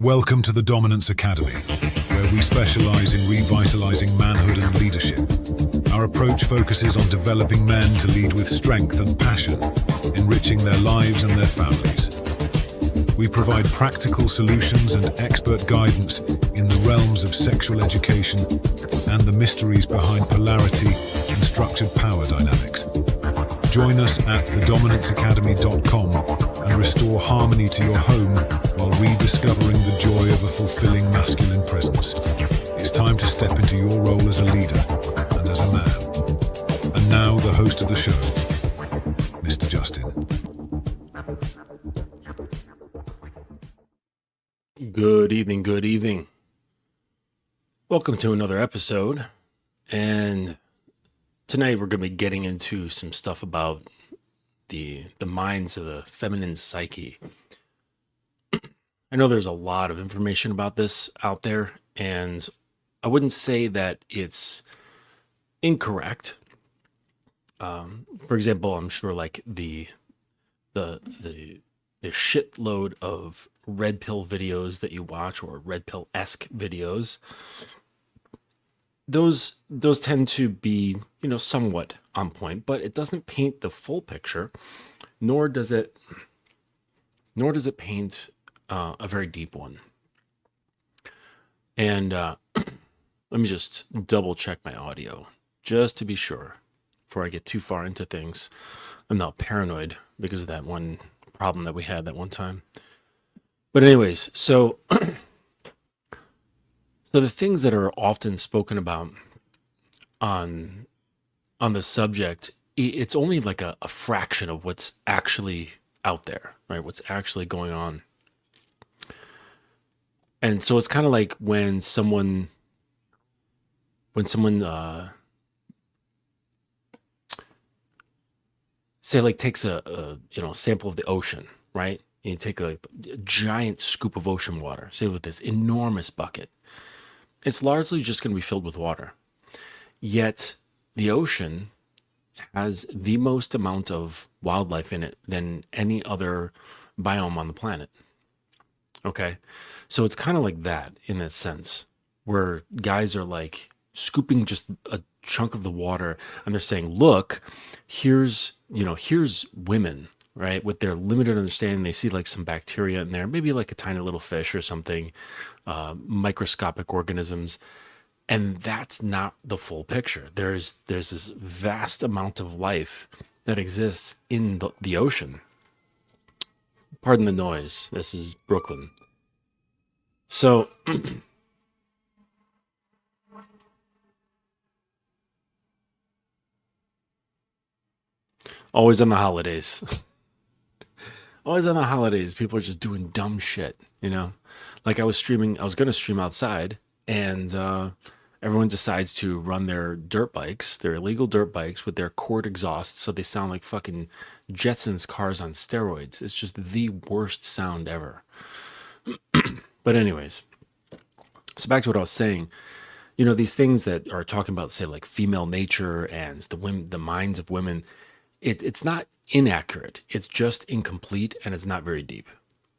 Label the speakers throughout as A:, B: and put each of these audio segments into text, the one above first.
A: Welcome to the Dominance Academy, where we specialize in revitalizing manhood and leadership. Our approach focuses on developing men to lead with strength and passion, enriching their lives and their families. We provide practical solutions and expert guidance in the realms of sexual education and the mysteries behind polarity and structured power dynamics. Join us at thedominanceacademy.com and restore harmony to your home while rediscovering the joy of a fulfilling masculine presence. It's time to step into your role as a leader and as a man. And now, the host of the show, Mr. Justin.
B: Good evening, good evening. Welcome to another episode. And tonight we're going to be getting into some stuff about the minds of the feminine psyche. I know there's a lot of information about this out there, and I wouldn't say that it's incorrect. For example, I'm sure like the shitload of red pill videos that you watch, or red pill-esque videos, those tend to be, somewhat on point, but it doesn't paint the full picture, nor does it paint a very deep one. And let me just double check my audio just to be sure before I get too far into things. I'm not paranoid because of that one problem that we had that one time. But anyways, so the things that are often spoken about on the subject, it's only like a fraction of what's actually out there, right? What's actually going on. And so it's kind of like when someone say like takes a sample of the ocean, right? And you take a giant scoop of ocean water, say with this enormous bucket. It's largely just going to be filled with water. Yet the ocean has the most amount of wildlife in it than any other biome on the planet. Okay? So it's kind of like that in that sense, where guys are like scooping just a chunk of the water and they're saying, look, here's women, right? With their limited understanding, they see like some bacteria in there, maybe like a tiny little fish or something, microscopic organisms. And that's not the full picture. There's this vast amount of life that exists in the ocean. Pardon the noise. This is Brooklyn. So always on the holidays. Always on the holidays, people are just doing dumb shit, Like I was going to stream outside, and everyone decides to run their illegal dirt bikes with their cord exhausts, so they sound like fucking Jetsons cars on steroids. It's just the worst sound ever. But anyways, so back to what I was saying. These things that are talking about, say, like female nature and the minds of women, it's not inaccurate. It's just incomplete, and it's not very deep.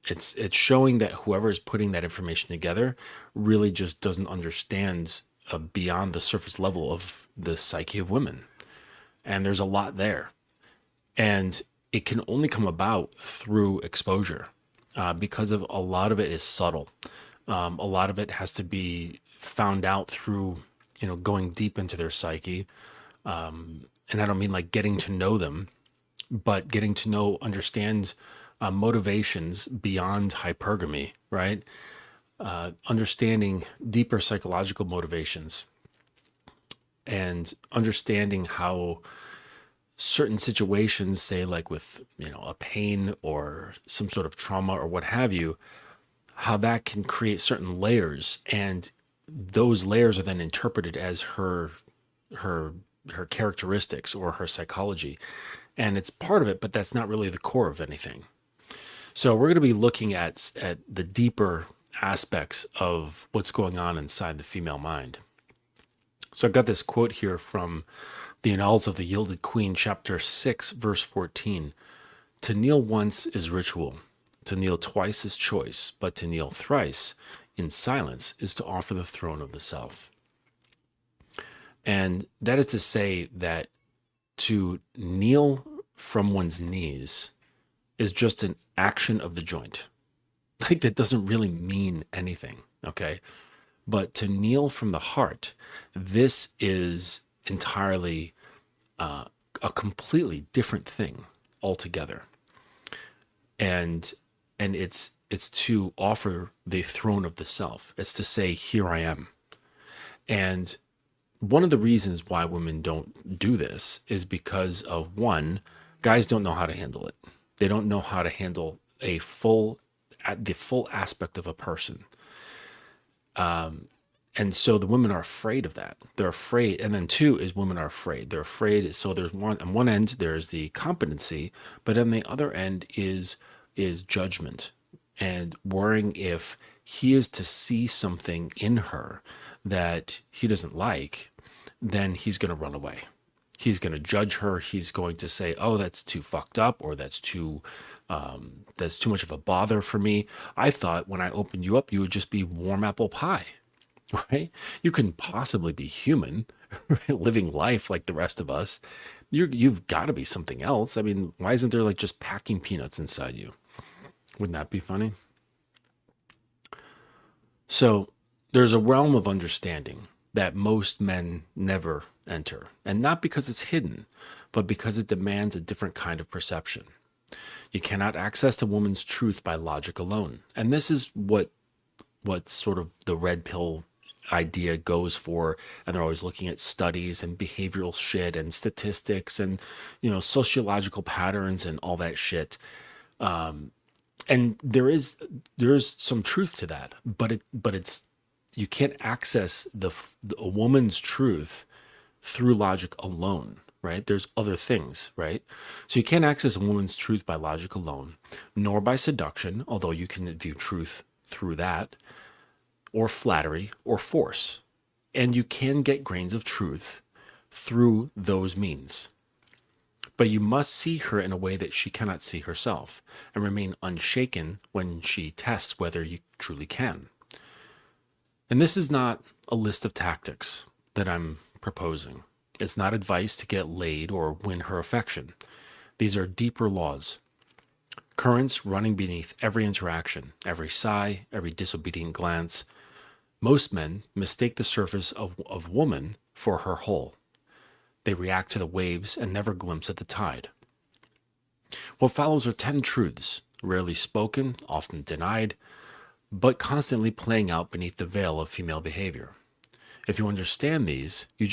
B: It's showing that whoever is putting that information together really just doesn't understand beyond the surface level of the psyche of women. And there's a lot there. And it can only come about through exposure, because of a lot of it is subtle. A lot of it has to be found out through, going deep into their psyche. And I don't mean like getting to know them, but getting to understand motivations beyond hypergamy, right? Understanding deeper psychological motivations and understanding how certain situations, say like with, a pain or some sort of trauma or what have you, how that can create certain layers, and those layers are then interpreted as her characteristics or her psychology. And it's part of it, but that's not really the core of anything. So we're going to be looking at the deeper aspects of what's going on inside the female mind. So I've got this quote here from the Annals of the Yielded Queen, chapter 6, verse 14. To kneel once is ritual. To kneel twice is choice, but to kneel thrice in silence is to offer the throne of the self. And that is to say that to kneel from one's knees is just an action of the joint. Like, that doesn't really mean anything, okay? But to kneel from the heart, this is entirely a completely different thing altogether. And it's to offer the throne of the self. It's to say, here I am. And one of the reasons why women don't do this is because of, one, guys don't know how to handle it. They don't know how to handle the full aspect of a person. And so the women are afraid of that. They're afraid. And then two is women are afraid. They're afraid. So there's on one end, there's the competency, but on the other end is judgment and worrying if he is to see something in her that he doesn't like, then he's going to run away. He's going to judge her. He's going to say, oh, that's too fucked up, or that's too much of a bother for me. I thought when I opened you up, you would just be warm apple pie, right? You couldn't possibly be human, living life like the rest of us. You've got to be something else. I mean, why isn't there like just packing peanuts inside you? Wouldn't that be funny? So there's a realm of understanding that most men never enter, and not because it's hidden, but because it demands a different kind of perception. You cannot access a woman's truth by logic alone. And this is what sort of the red pill idea goes for, and they're always looking at studies and behavioral shit and statistics and, sociological patterns and all that shit. And there's some truth to that, but it's you can't access a woman's truth through logic alone, right? There's other things, right? So you can't access a woman's truth by logic alone, nor by seduction, although you can view truth through that, or flattery or force. And you can get grains of truth through those means. But you must see her in a way that she cannot see herself, and remain unshaken when she tests whether you truly can. And this is not a list of tactics that I'm proposing. It's not advice to get laid or win her affection. These are deeper laws, currents running beneath every interaction, every sigh, every disobedient glance. Most men mistake the surface of woman for her whole. They react to the waves and never glimpse at the tide. What follows are 10 truths, rarely spoken, often denied, but constantly playing out beneath the veil of female behavior. If you understand these, you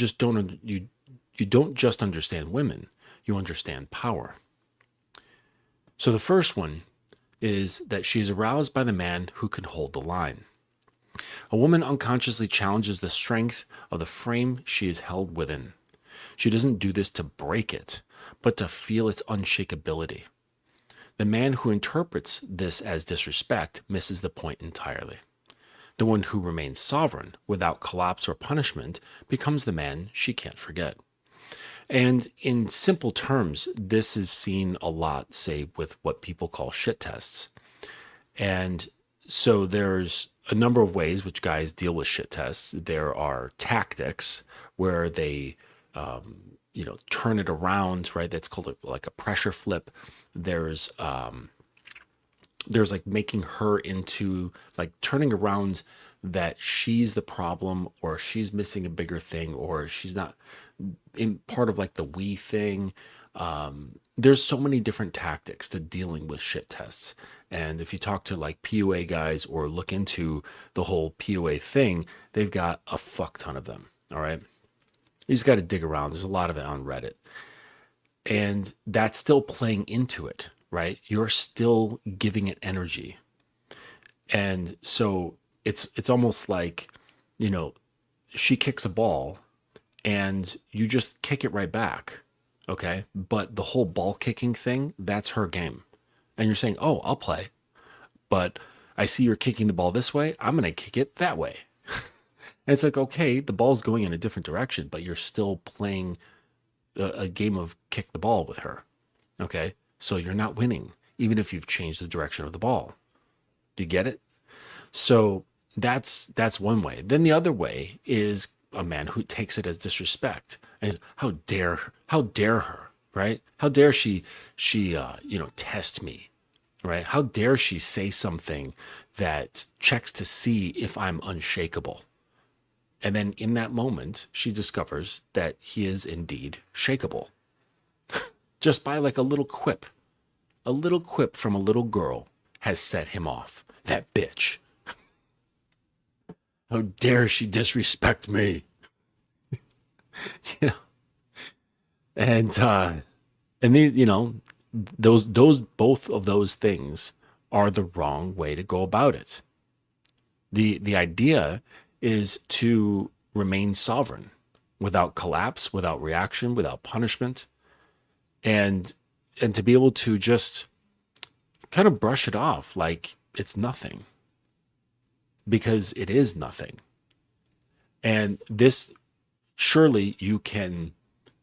B: don't just understand women, you understand power. So the first one is that she is aroused by the man who can hold the line. A woman unconsciously challenges the strength of the frame she is held within. She doesn't do this to break it, but to feel its unshakability. The man who interprets this as disrespect misses the point entirely. The one who remains sovereign without collapse or punishment becomes the man she can't forget. And in simple terms, this is seen a lot, say, with what people call shit tests. And so there's a number of ways which guys deal with shit tests. There are tactics where they turn it around, right? That's called like a pressure flip. There's like making her into, like, turning around that she's the problem, or she's missing a bigger thing, or she's not in part of like the we thing. There's so many different tactics to dealing with shit tests. And if you talk to like PUA guys or look into the whole PUA thing, they've got a fuck ton of them. All right. You just got to dig around. There's a lot of it on Reddit. And that's still playing into it, right? You're still giving it energy. And so it's almost like, she kicks a ball and you just kick it right back. Okay. But the whole ball kicking thing, that's her game. And you're saying, oh, I'll play. But I see you're kicking the ball this way. I'm going to kick it that way. And it's like, okay, the ball's going in a different direction, but you're still playing a game of kick the ball with her. Okay. So you're not winning. even if you've changed the direction of the ball. Do you get it? So that's one way. Then the other way is a man who takes it as disrespect. And how dare her, right? How dare she test me, right? How dare she say something that checks to see if I'm unshakable? And then in that moment, she discovers that he is indeed shakeable. Just by like a little quip from a little girl has set him off. That bitch. How dare she disrespect me? you know, and those both of those things are the wrong way to go about it. The idea is to remain sovereign without collapse, without reaction, without punishment, and to be able to just kind of brush it off like it's nothing, because it is nothing. And this, surely you can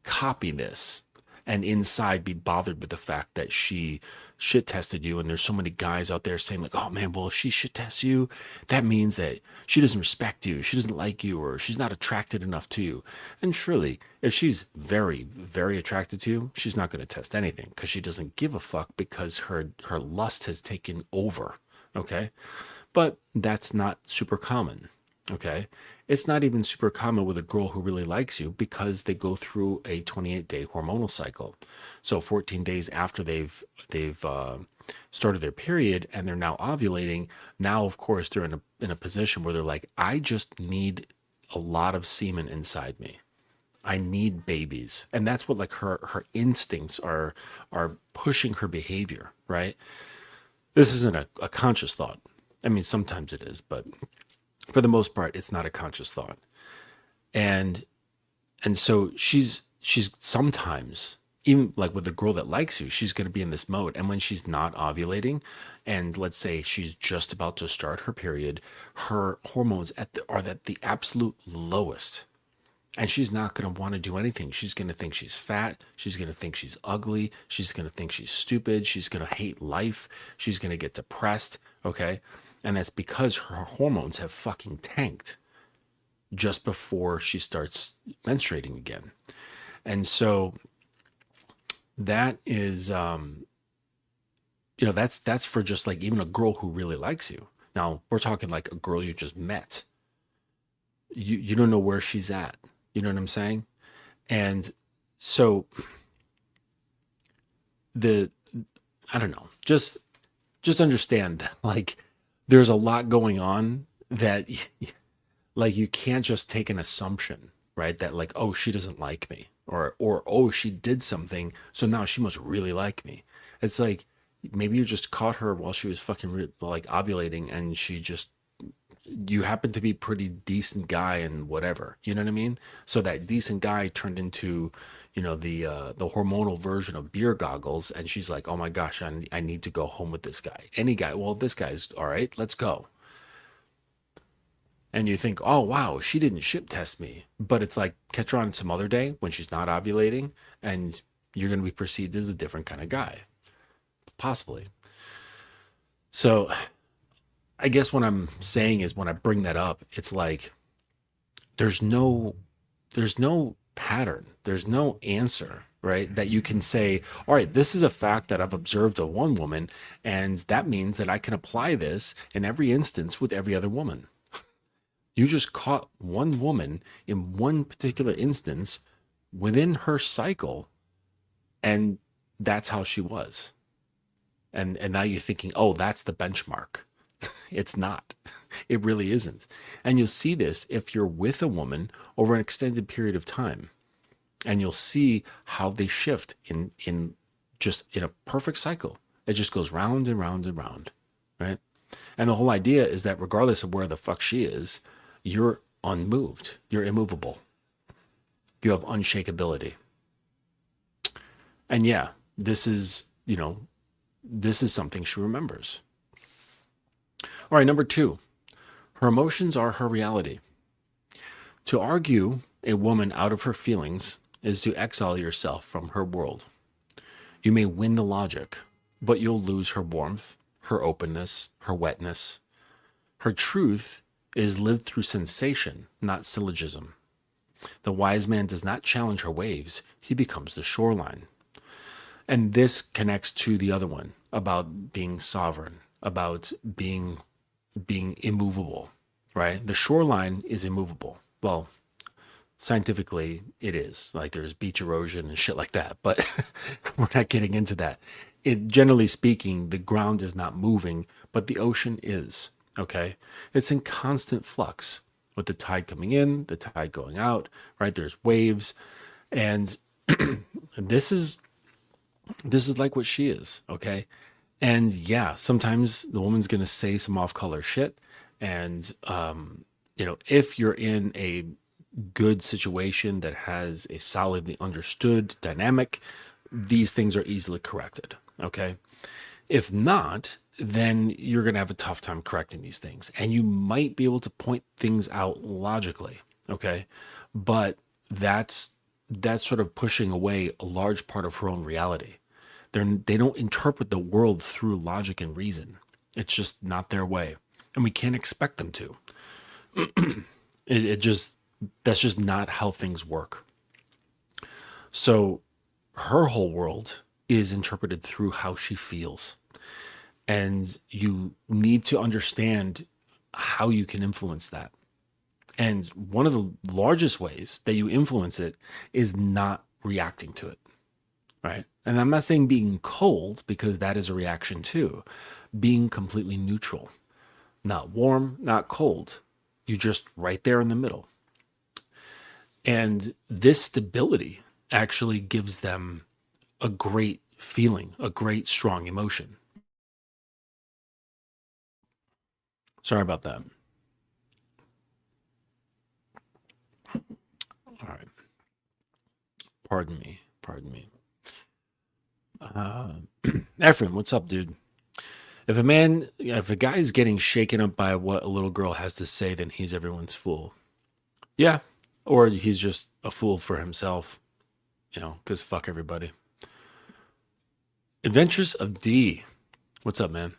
B: copy this and inside be bothered with the fact that she shit tested you. And there's so many guys out there saying like, oh man, well, if she shit tests you, that means that she doesn't respect you, she doesn't like you, or she's not attracted enough to you. And surely if she's very, very attracted to you, she's not going to test anything, because she doesn't give a fuck, because her lust has taken over. Okay. But that's not super common. Okay. It's not even super common with a girl who really likes you, because they go through a 28-day hormonal cycle. So 14 days after they've started their period and they're now ovulating, now of course they're in a position where they're like, I just need a lot of semen inside me. I need babies. And that's what like her instincts are pushing her behavior, right? This isn't a conscious thought. I mean, sometimes it is, but for the most part, it's not a conscious thought. And so she's sometimes, even like with a girl that likes you, she's going to be in this mode. And when she's not ovulating, and let's say she's just about to start her period, her hormones are at the absolute lowest. And she's not going to want to do anything. She's going to think she's fat. She's going to think she's ugly. She's going to think she's stupid. She's going to hate life. She's going to get depressed. Okay. And that's because her hormones have fucking tanked just before she starts menstruating again. And so that is, that's for just like even a girl who really likes you. Now we're talking like a girl you just met. You don't know where she's at. You know what I'm saying? And so I don't know, just understand that like there's a lot going on that like you can't just take an assumption, right? That like, oh, she doesn't like me, or oh, she did something, so now she must really like me. It's like maybe you just caught her while she was fucking like ovulating, and you happen to be pretty decent guy and whatever, you know what I mean? So that decent guy turned into, the hormonal version of beer goggles, and she's like, oh my gosh, I need to go home with this guy. Any guy, well, this guy's all right, let's go. And you think, oh wow, she didn't shit test me, but it's like catch her on some other day when she's not ovulating, and you're going to be perceived as a different kind of guy, possibly. So I guess what I'm saying is when I bring that up, it's like there's no pattern, there's no answer, right? That you can say, all right, this is a fact that I've observed of one woman, and that means that I can apply this in every instance with every other woman. You just caught one woman in one particular instance within her cycle, and that's how she was. And now you're thinking, oh, that's the benchmark. It's not. It really isn't. And you'll see this if you're with a woman over an extended period of time. And you'll see how they shift in a perfect cycle. It just goes round and round and round, right? And the whole idea is that regardless of where the fuck she is, you're unmoved. You're immovable. You have unshakability. And yeah, this is something she remembers. All right, number 2, her emotions are her reality. To argue a woman out of her feelings is to exile yourself from her world. You may win the logic, but you'll lose her warmth, her openness, her wetness. Her truth is lived through sensation, not syllogism. The wise man does not challenge her waves, he becomes the shoreline. And this connects to the other one about being sovereign, about being immovable, right? The shoreline is immovable. Well, scientifically it is. Like there's beach erosion and shit like that, but we're not getting into that. It generally speaking, the ground is not moving, but the ocean is, okay? It's in constant flux with the tide coming in, the tide going out, right? There's waves, and this is like what she is, okay? And yeah, sometimes the woman's gonna say some off-color shit, and if you're in a good situation that has a solidly understood dynamic, these things are easily corrected, okay? If not, then you're going to have a tough time correcting these things. And you might be able to point things out logically, okay? But that's sort of pushing away a large part of her own reality. They don't interpret the world through logic and reason. It's just not their way. And we can't expect them to. That's just not how things work. So her whole world is interpreted through how she feels. And you need to understand how you can influence that. And one of the largest ways that you influence it is not reacting to it, right? And I'm not saying being cold, because that is a reaction too. Being completely neutral, not warm, not cold. You're just right there in the middle. And this stability actually gives them a great feeling, a great strong emotion. Sorry about that. All right. Pardon me. Ephraim, what's up, dude? If a guy is getting shaken up by what a little girl has to say, then he's everyone's fool. Yeah. Or he's just a fool for himself, because fuck everybody. Adventures of D. What's up, man?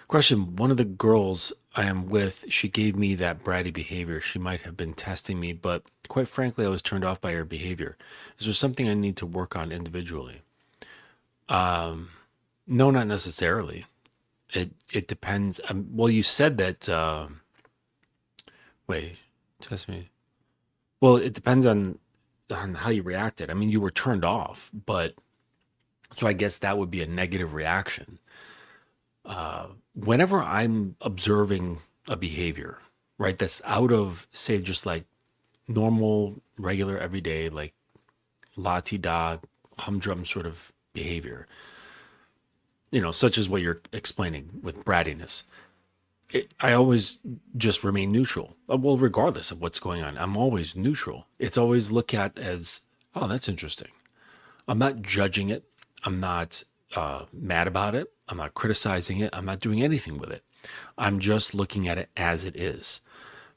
B: Question. One of the girls I am with, she gave me that bratty behavior. She might have been testing me, but quite frankly, I was turned off by her behavior. Is there something I need to work on individually? No, not necessarily. It depends. Well, you said that, wait, test me. Well, it depends on how you reacted. I mean, you were turned off, but so I guess that would be a negative reaction. Whenever I'm observing a behavior, right, that's out of, say, just like normal, regular, everyday, like la-ti-da, humdrum sort of behavior, such as what you're explaining with brattiness, I always just remain neutral. Well, regardless of what's going on, I'm always neutral. It's always looked at as, oh, that's interesting. I'm not judging it. I'm not mad about it. I'm not criticizing it. I'm not doing anything with it. I'm just looking at it as it is,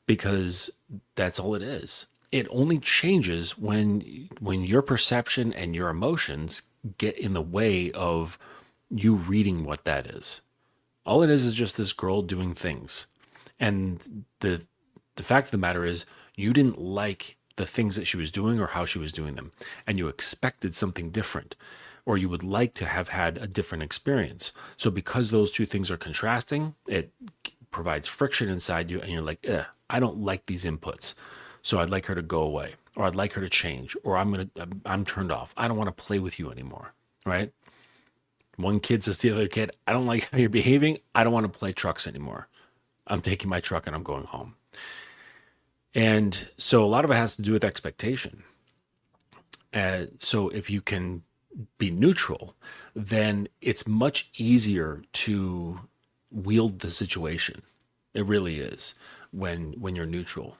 B: because that's all it is. It only changes when your perception and your emotions get in the way of you reading what that is. All it is just this girl doing things. And the fact of the matter is, you didn't like the things that she was doing or how she was doing them, and you expected something different, or you would like to have had a different experience. So because those two things are contrasting, it provides friction inside you, and you're like, I don't like these inputs. So I'd like her to go away, or I'd like her to change, or I'm turned off. I don't want to play with you anymore, right? One kid says to the other kid, I don't like how you're behaving. I don't want to play trucks anymore. I'm taking my truck and I'm going home. And so a lot of it has to do with expectation. So if you can be neutral, then it's much easier to wield the situation. It really is when you're neutral,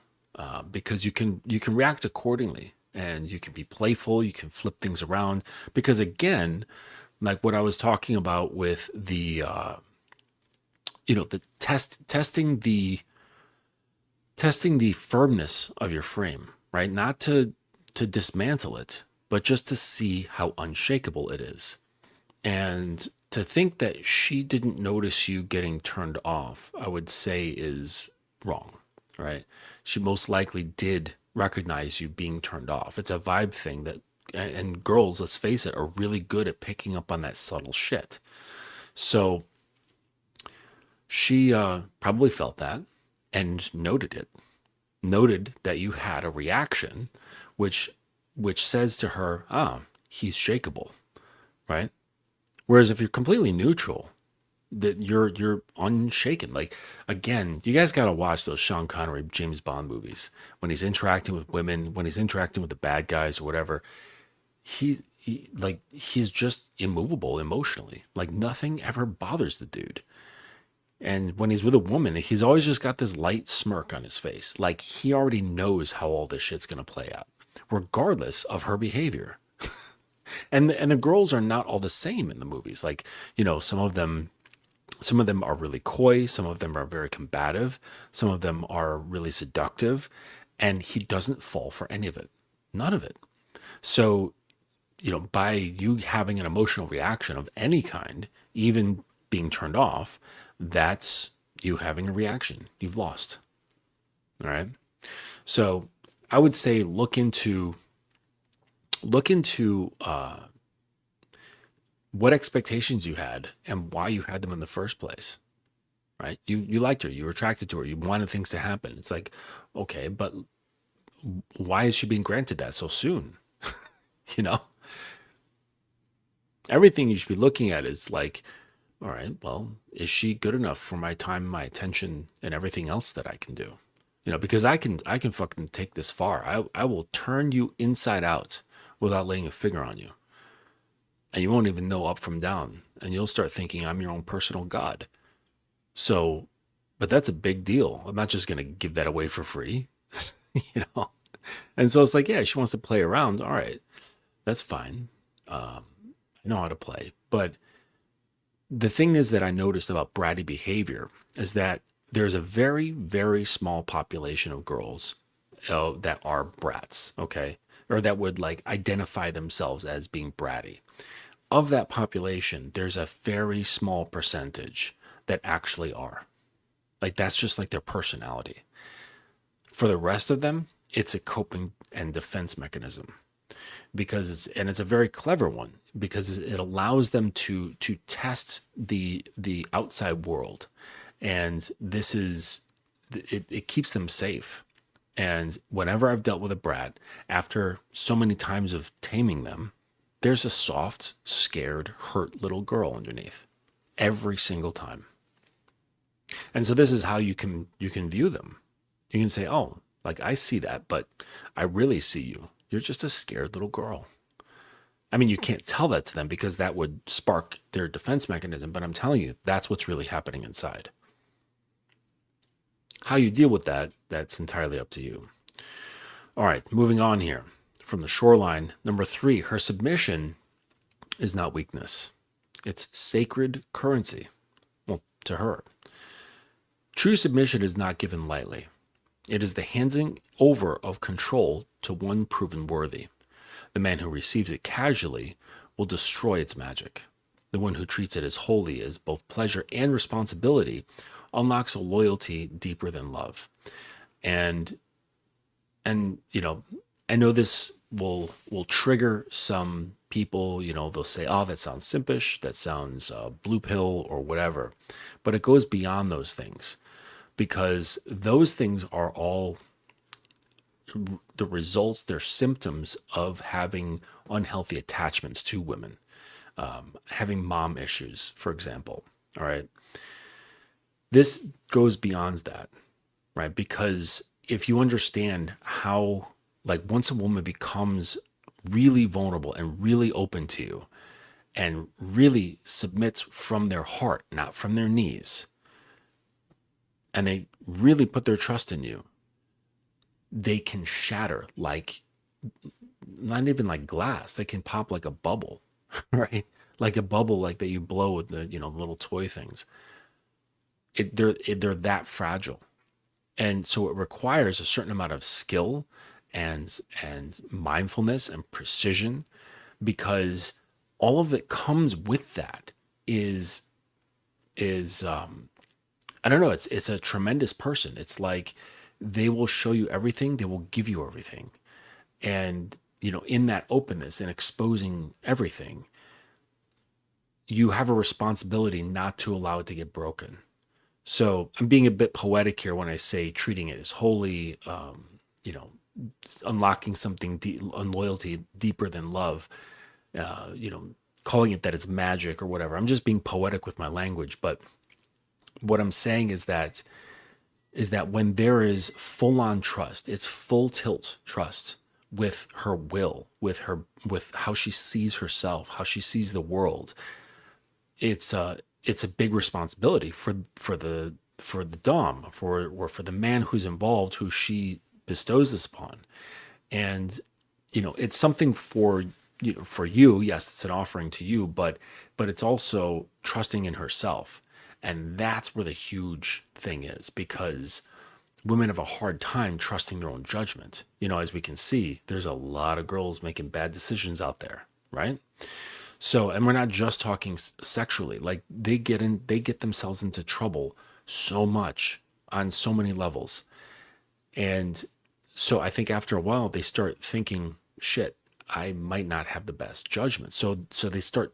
B: because you can react accordingly, and you can be playful. You can flip things around, because again, like what I was talking about with the, the testing the firmness of your frame, right? Not to dismantle it, but just to see how unshakable it is. And to think that she didn't notice you getting turned off, I would say is wrong, right? She most likely did recognize you being turned off. It's a vibe thing that, and girls, let's face it, are really good at picking up on that subtle shit. So she probably felt that and noted it, noted that you had a reaction, which says to her, ah, he's shakeable, right? Whereas if you're completely neutral, that you're unshaken. Like, again, you guys got to watch those Sean Connery James Bond movies when he's interacting with women, when he's interacting with the bad guys or whatever. He's just immovable emotionally. Like, nothing ever bothers the dude. And when he's with a woman, he's always just got this light smirk on his face. Like, he already knows how all this shit's going to play out, regardless of her behavior. And the girls are not all the same in the movies. Like, some of them are really coy, some of them are very combative, some of them are really seductive, and he doesn't fall for any of it. None of it. So, by you having an emotional reaction of any kind, even being turned off, that's you having a reaction. You've lost. All right. So I would say look into what expectations you had and why you had them in the first place, right? You liked her, you were attracted to her, you wanted things to happen. It's like, okay, but why is she being granted that so soon? Everything you should be looking at is like, all right, well, is she good enough for my time, my attention, and everything else that I can do? Because I can fucking take this far. I will turn you inside out without laying a finger on you. And you won't even know up from down. And you'll start thinking I'm your own personal God. So, but that's a big deal. I'm not just going to give that away for free, And so it's like, yeah, she wants to play around. All right, that's fine. I know how to play. But the thing is that I noticed about bratty behavior is that there's a very, very small population of girls that are brats, okay? Or that would like identify themselves as being bratty. Of that population, there's a very small percentage that actually are. Like, that's just like their personality. For the rest of them, it's a coping and defense mechanism. Because it's a very clever one, because it allows them to test the outside world. And it keeps them safe. And whenever I've dealt with a brat, after so many times of taming them, there's a soft, scared, hurt little girl underneath every single time. And so this is how you can view them. You can say, oh, like, I see that, but I really see you. You're just a scared little girl. I mean, you can't tell that to them because that would spark their defense mechanism, but I'm telling you, that's what's really happening inside. How you deal with that, that's entirely up to you. All right, moving on here. From the shoreline, number 3, her submission is not weakness. It's sacred currency. Well, to her. True submission is not given lightly. It is the handing over of control to one proven worthy. The man who receives it casually will destroy its magic. The one who treats it as holy as both pleasure and responsibility unlocks a loyalty deeper than love. And I know this will trigger some people. They'll say, oh, that sounds simpish, that sounds blue pill or whatever. But it goes beyond those things, because those things are all the results, they're symptoms of having unhealthy attachments to women, having mom issues, for example. All right. This goes beyond that, right? Because if you understand how, like, once a woman becomes really vulnerable and really open to you and really submits from their heart, not from their knees, and they really put their trust in you, they can shatter like, not even like glass. They can pop like a bubble, right? Like a bubble like that you blow with the, little toy things. They're that fragile. And so it requires a certain amount of skill and mindfulness and precision, because all of it comes with that is I don't know, it's a tremendous person. It's like they will show you everything, they will give you everything. And in that openness and exposing everything, you have a responsibility not to allow it to get broken. So I'm being a bit poetic here when I say treating it as holy, you know, unlocking something on loyalty deeper than love, calling it that it's magic or whatever. I'm just being poetic with my language. But what I'm saying is that when there is full on trust, it's full tilt trust with her will, with how she sees herself, how she sees the world. It's a big responsibility for the dom, for the man who's involved, who she bestows this upon. And it's something for you. Yes, it's an offering to you, but it's also trusting in herself. And that's where the huge thing is, because women have a hard time trusting their own judgment. As we can see, there's a lot of girls making bad decisions out there, right? So, and we're not just talking sexually. Like they get themselves into trouble so much on so many levels. And so I think after a while they start thinking, shit, I might not have the best judgment. So they start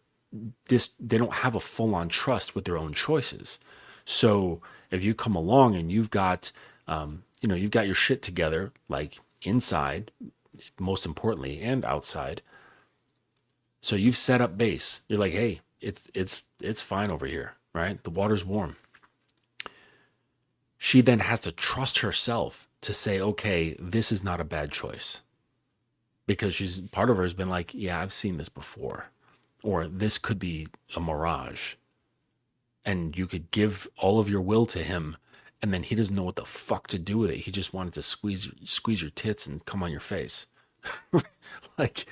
B: they don't have a full on trust with their own choices. So if you come along and you've got you've got your shit together, like inside, most importantly, and outside. So you've set up base. You're like, hey, it's fine over here, right? The water's warm. She then has to trust herself to say, okay, this is not a bad choice. Because part of her has been like, yeah, I've seen this before. Or this could be a mirage. And you could give all of your will to him, and then he doesn't know what the fuck to do with it. He just wanted to squeeze your tits and come on your face. Like,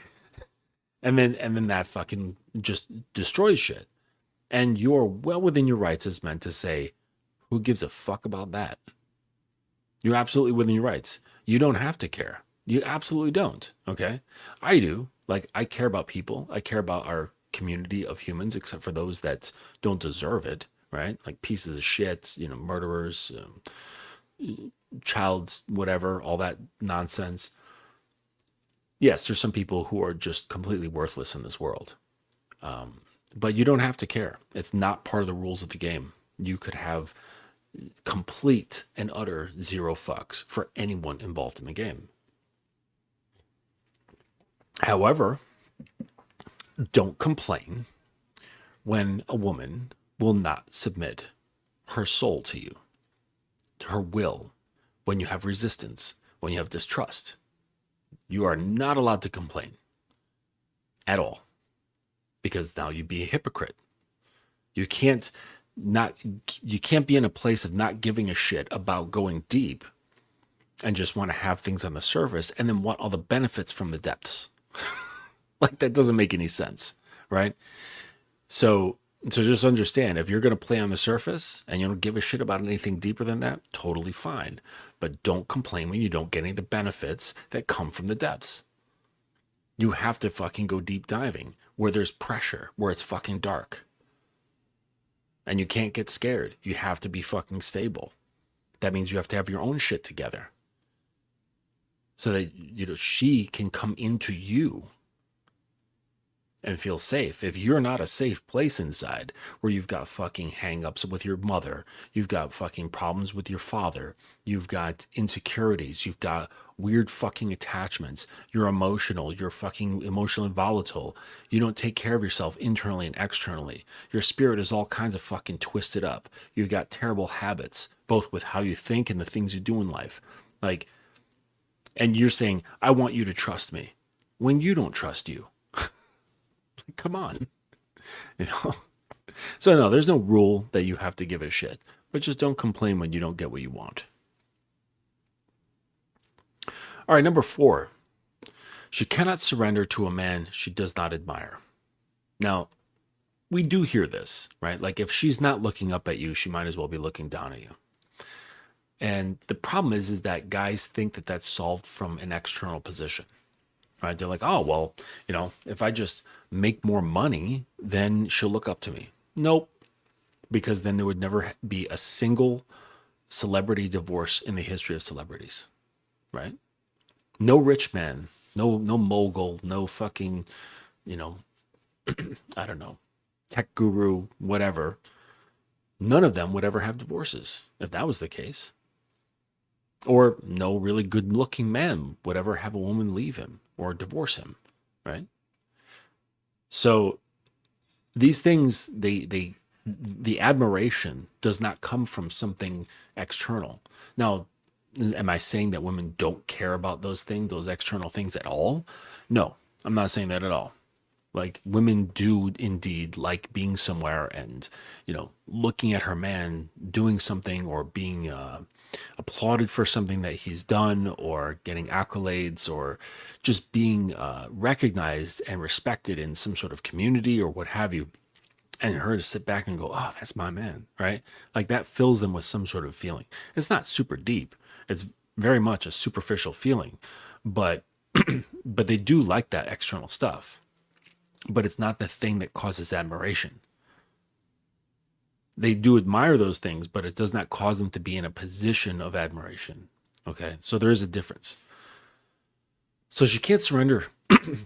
B: and then that fucking just destroys shit. And you're well within your rights as men to say, who gives a fuck about that? You're absolutely within your rights. You don't have to care. You absolutely don't. Okay. I do. Like, I care about people. I care about our community of humans, except for those that don't deserve it, right? Like pieces of shit, murderers, child, whatever, all that nonsense. Yes, there's some people who are just completely worthless in this world. But you don't have to care. It's not part of the rules of the game. You could have complete and utter zero fucks for anyone involved in the game. However, don't complain when a woman will not submit her soul to you, to her will, when you have resistance, when you have distrust. You are not allowed to complain at all, because now you'd be a hypocrite. You can't be in a place of not giving a shit about going deep and just want to have things on the surface and then want all the benefits from the depths. Like, that doesn't make any sense, right? So just understand, if you're going to play on the surface and you don't give a shit about anything deeper than that, totally fine. But don't complain when you don't get any of the benefits that come from the depths. You have to fucking go deep diving where there's pressure, where it's fucking dark. And you can't get scared. You have to be fucking stable. That means you have to have your own shit together. So that, she can come into you and feel safe. If you're not a safe place inside, where you've got fucking hang-ups with your mother, you've got fucking problems with your father, you've got insecurities, you've got weird fucking attachments, you're emotional, you're fucking emotionally volatile, you don't take care of yourself internally and externally, your spirit is all kinds of fucking twisted up, you've got terrible habits, both with how you think and the things you do in life. Like, and you're saying, I want you to trust me, when you don't trust you. Come on. So no, there's no rule that you have to give a shit, but just don't complain when you don't get what you want. All right, number 4. She cannot surrender to a man she does not admire. Now, we do hear this, right? Like, if she's not looking up at you, she might as well be looking down at you. And the problem is that guys think that that's solved from an external position. Right? They're like, oh, well, if I just make more money, then she'll look up to me. Nope. Because then there would never be a single celebrity divorce in the history of celebrities, right? No rich man, no mogul, no fucking, you know, I don't know, tech guru, whatever. None of them would ever have divorces if that was the case. Or no really good looking man would ever have a woman leave him or divorce him, right? So these things, the admiration does not come from something external. Now, am I saying that women don't care about those things, those external things at all? No, I'm not saying that at all. Like, women do indeed like being somewhere and, looking at her man doing something, or being applauded for something that he's done, or getting accolades, or just being recognized and respected in some sort of community or what have you. And her to sit back and go, oh, that's my man, right? Like, that fills them with some sort of feeling. It's not super deep. It's very much a superficial feeling, but but they do like that external stuff. But it's not the thing that causes admiration. They do admire those things, but it does not cause them to be in a position of admiration. Okay, so there is a difference. So she can't surrender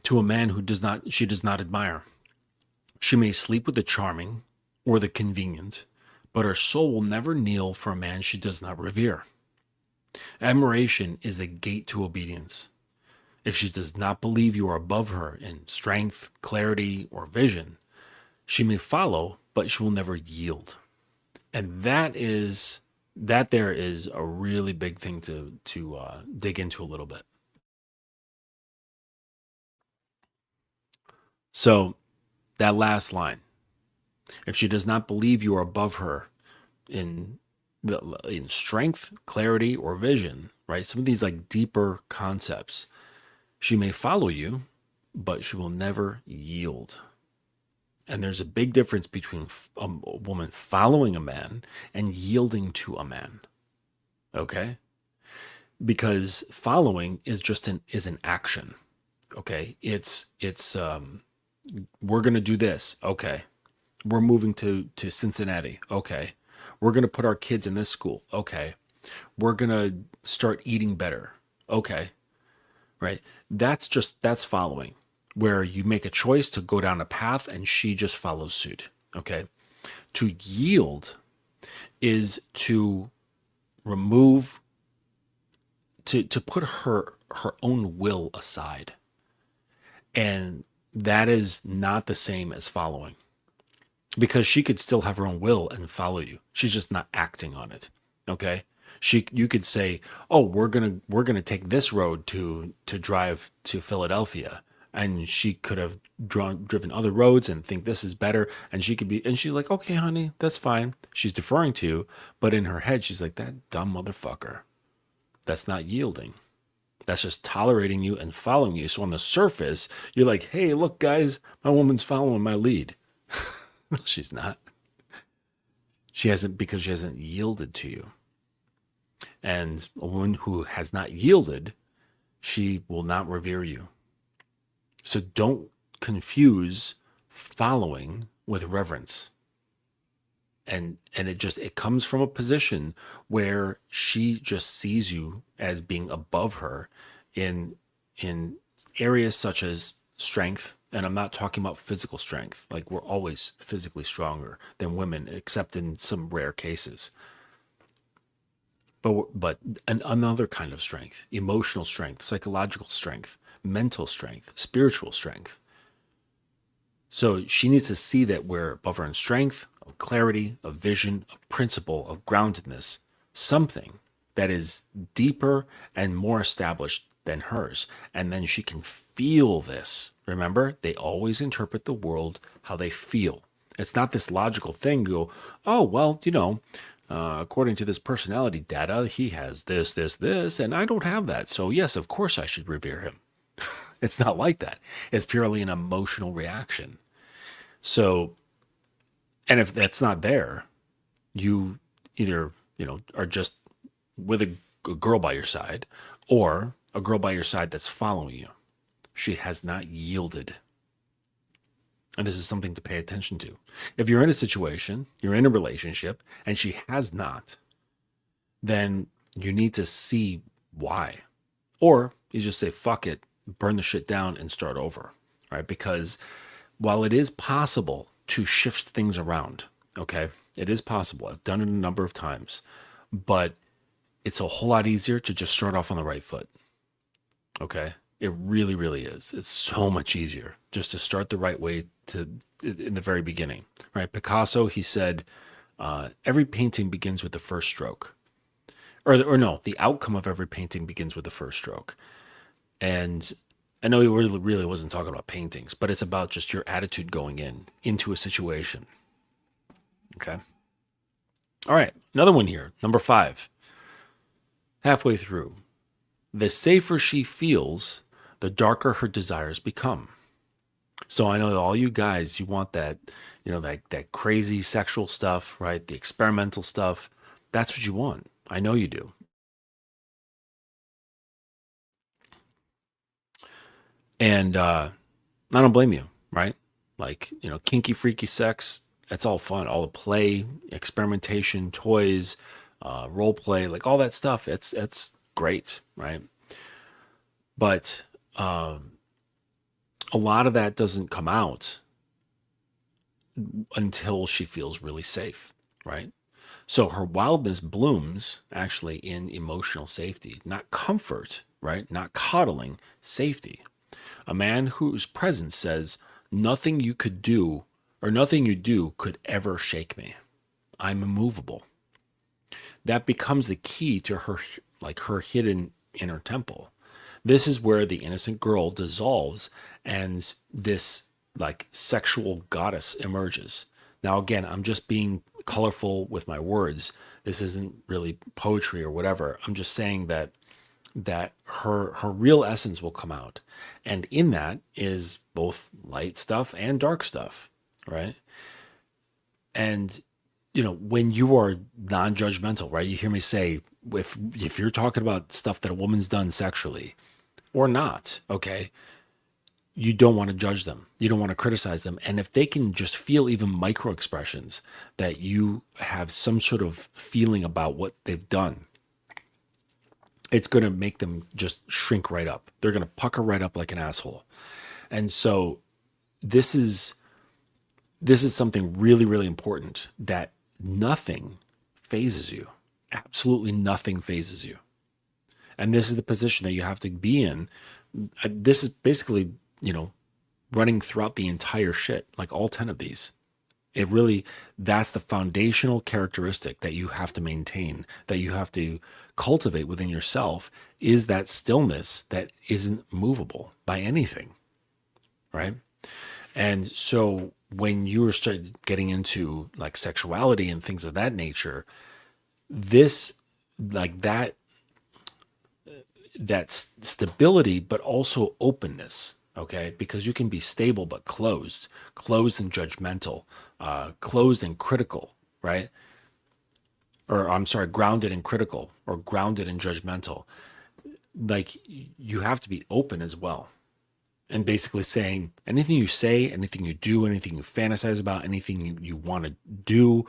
B: to a man she does not admire. She may sleep with the charming or the convenient, but her soul will never kneel for a man she does not revere. Admiration is the gate to obedience. If she does not believe you are above her in strength, clarity, or vision, she may follow, but she will never yield. And that there is a really big thing to dig into a little bit. So that last line, if she does not believe you are above her in strength, clarity, or vision, right? Some of these like deeper concepts. She may follow you, but she will never yield. And there's a big difference between a woman following a man and yielding to a man. Okay? Because following is just an action. Okay? It's we're going to do this. Okay. We're moving to Cincinnati. Okay. We're going to put our kids in this school. Okay. We're going to start eating better. Okay. Right? That's following, where you make a choice to go down a path and she just follows suit. Okay. To yield is to remove, to put her own will aside. And that is not the same as following, because she could still have her own will and follow you. She's just not acting on it. Okay. You could say, oh, we're gonna take this road to drive to Philadelphia, and she could have driven other roads and think this is better, and she's like, okay, honey, that's fine. She's deferring to you, but in her head, she's like, that dumb motherfucker. That's not yielding. That's just tolerating you and following you. So on the surface, you're like, hey, look, guys, my woman's following my lead. She's not. Because she hasn't yielded to you. And a woman who has not yielded, she will not revere you. So don't confuse following with reverence. And it comes from a position where she just sees you as being above her in areas such as strength. And I'm not talking about physical strength. Like, we're always physically stronger than women, except in some rare cases. But another kind of strength, emotional strength, psychological strength, mental strength, spiritual strength. So she needs to see that we're above her in strength, of clarity, of vision, of principle, of groundedness, something that is deeper and more established than hers. And then she can feel this. Remember, they always interpret the world how they feel. It's not this logical thing. You go, oh, well, according to this personality data, he has this, and I don't have that. So yes, of course I should revere him. It's not like that. It's purely an emotional reaction. So, and if that's not there, you either, are just with a girl by your side, or a girl by your side that's following you. She has not yielded. And this is something to pay attention to. If you're in a situation, you're in a relationship, and she has not, then you need to see why. Or you just say, fuck it, burn the shit down and start over, right? Because while it is possible to shift things around, okay, it is possible. I've done it a number of times, but it's a whole lot easier to just start off on the right foot, okay? It really, really is. It's so much easier just to start the right way in the very beginning, right? Picasso, he said, every painting begins with the first stroke. Or no, the outcome of every painting begins with the first stroke. And I know he really wasn't talking about paintings, but it's about just your attitude going into a situation. Okay. All right. Another one here. Number 5. Halfway through. The safer she feels, the darker her desires become. So I know all you guys, you want that, that crazy sexual stuff, right? The experimental stuff. That's what you want. I know you do. And I don't blame you, right? Like, kinky, freaky sex, that's all fun. All the play, experimentation, toys, role play, like all that stuff, that's great, right? But a lot of that doesn't come out until she feels really safe, right? So her wildness blooms actually in emotional safety, not comfort, right? Not coddling, safety. A man whose presence says, nothing you could do or nothing you do could ever shake me. I'm immovable. That becomes the key to her hidden inner temple. This is where the innocent girl dissolves and this sexual goddess emerges. Now, again, I'm just being colorful with my words. This isn't really poetry or whatever. I'm just saying that her real essence will come out. And in that is both light stuff and dark stuff, right? And when you are non-judgmental, right? You hear me say, if you're talking about stuff that a woman's done sexually or not, okay, you don't want to judge them. You don't want to criticize them. And if they can just feel even micro expressions that you have some sort of feeling about what they've done, it's going to make them just shrink right up. They're going to pucker right up like an asshole. And so this is something really, really important, that nothing phases you. Absolutely nothing phases you. And this is the position that you have to be in. This is basically, running throughout the entire shit, like all 10 of these. That's the foundational characteristic that you have to maintain, that you have to cultivate within yourself, is that stillness that isn't movable by anything, right? And so when you start getting into like sexuality and things of that nature, this, like that stability, but also openness, okay? Because you can be stable but closed and judgmental, closed and critical, right? Or I'm sorry, grounded and critical, or grounded and judgmental. Like, you have to be open as well. And basically saying anything you say, anything you do, anything you fantasize about, anything you want to do,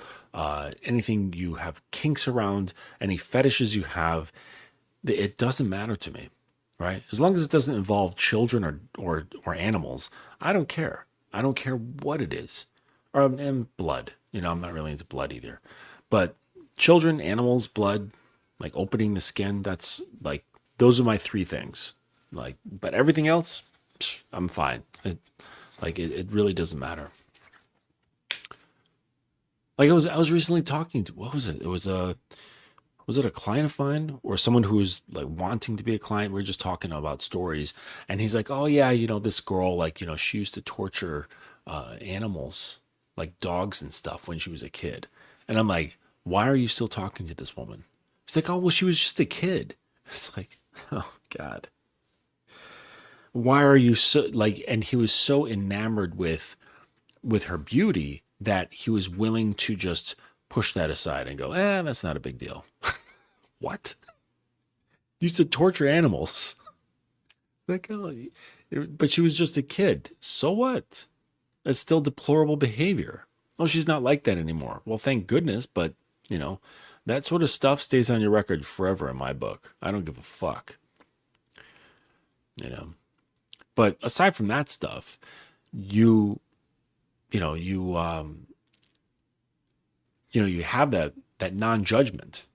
B: anything you have kinks around, any fetishes you have, it doesn't matter to me, right? As long as it doesn't involve children or animals, I don't care. I don't care what it is. And blood. I'm not really into blood either. But children, animals, blood, like opening the skin, that's like, those are my 3 things. Like, but everything else, I'm fine. It really doesn't matter. Like I was recently talking to, what was it? Was it a client of mine or someone who was like wanting to be a client? We were just talking about stories, and he's like, oh yeah, this girl, like, she used to torture animals, like dogs and stuff, when she was a kid. And I'm like, why are you still talking to this woman? He's like, oh, well, she was just a kid. It's like, oh God. Why are you so like, and he was so enamored with her beauty that he was willing to just push that aside and go, that's not a big deal. What? Used to torture animals. Like, oh, but she was just a kid. So what? It's still deplorable behavior. Oh, she's not like that anymore. Well, thank goodness, but, you know, that sort of stuff stays on your record forever in my book. I don't give a fuck. You know. But aside from that stuff, you know, you have that non-judgment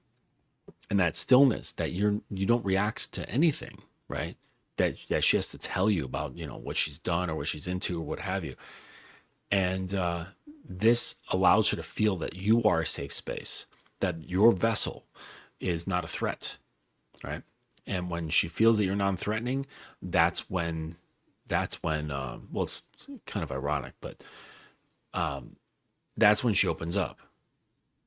B: and that stillness that you don't react to anything, right? That she has to tell you about, you know, what she's done or what she's into or what have you. And this allows her to feel that you are a safe space, that your vessel is not a threat, right? And when she feels that you're non-threatening, that's when well, it's kind of ironic, but that's when she opens up.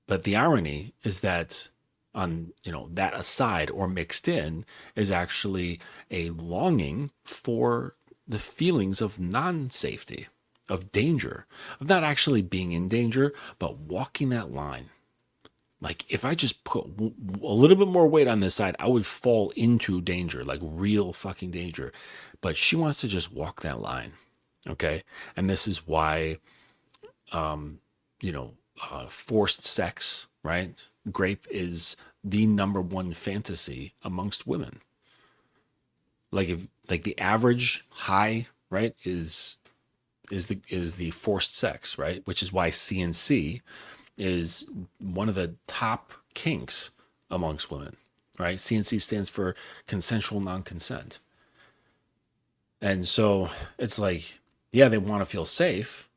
B: But the irony is that on, you know, that aside or mixed in is actually a longing for the feelings of non-safety, of danger, of not actually being in danger, but walking that line. Like if I just put a little bit more weight on this side, I would fall into danger, like real fucking danger. But she wants to just walk that line. Okay. And this is why, forced sex, right? Grape is the number one fantasy amongst women. Like the average high, right, is the forced sex, right? Which is why CNC is one of the top kinks amongst women, right? CNC stands for consensual non-consent. And so it's like, yeah, they want to feel safe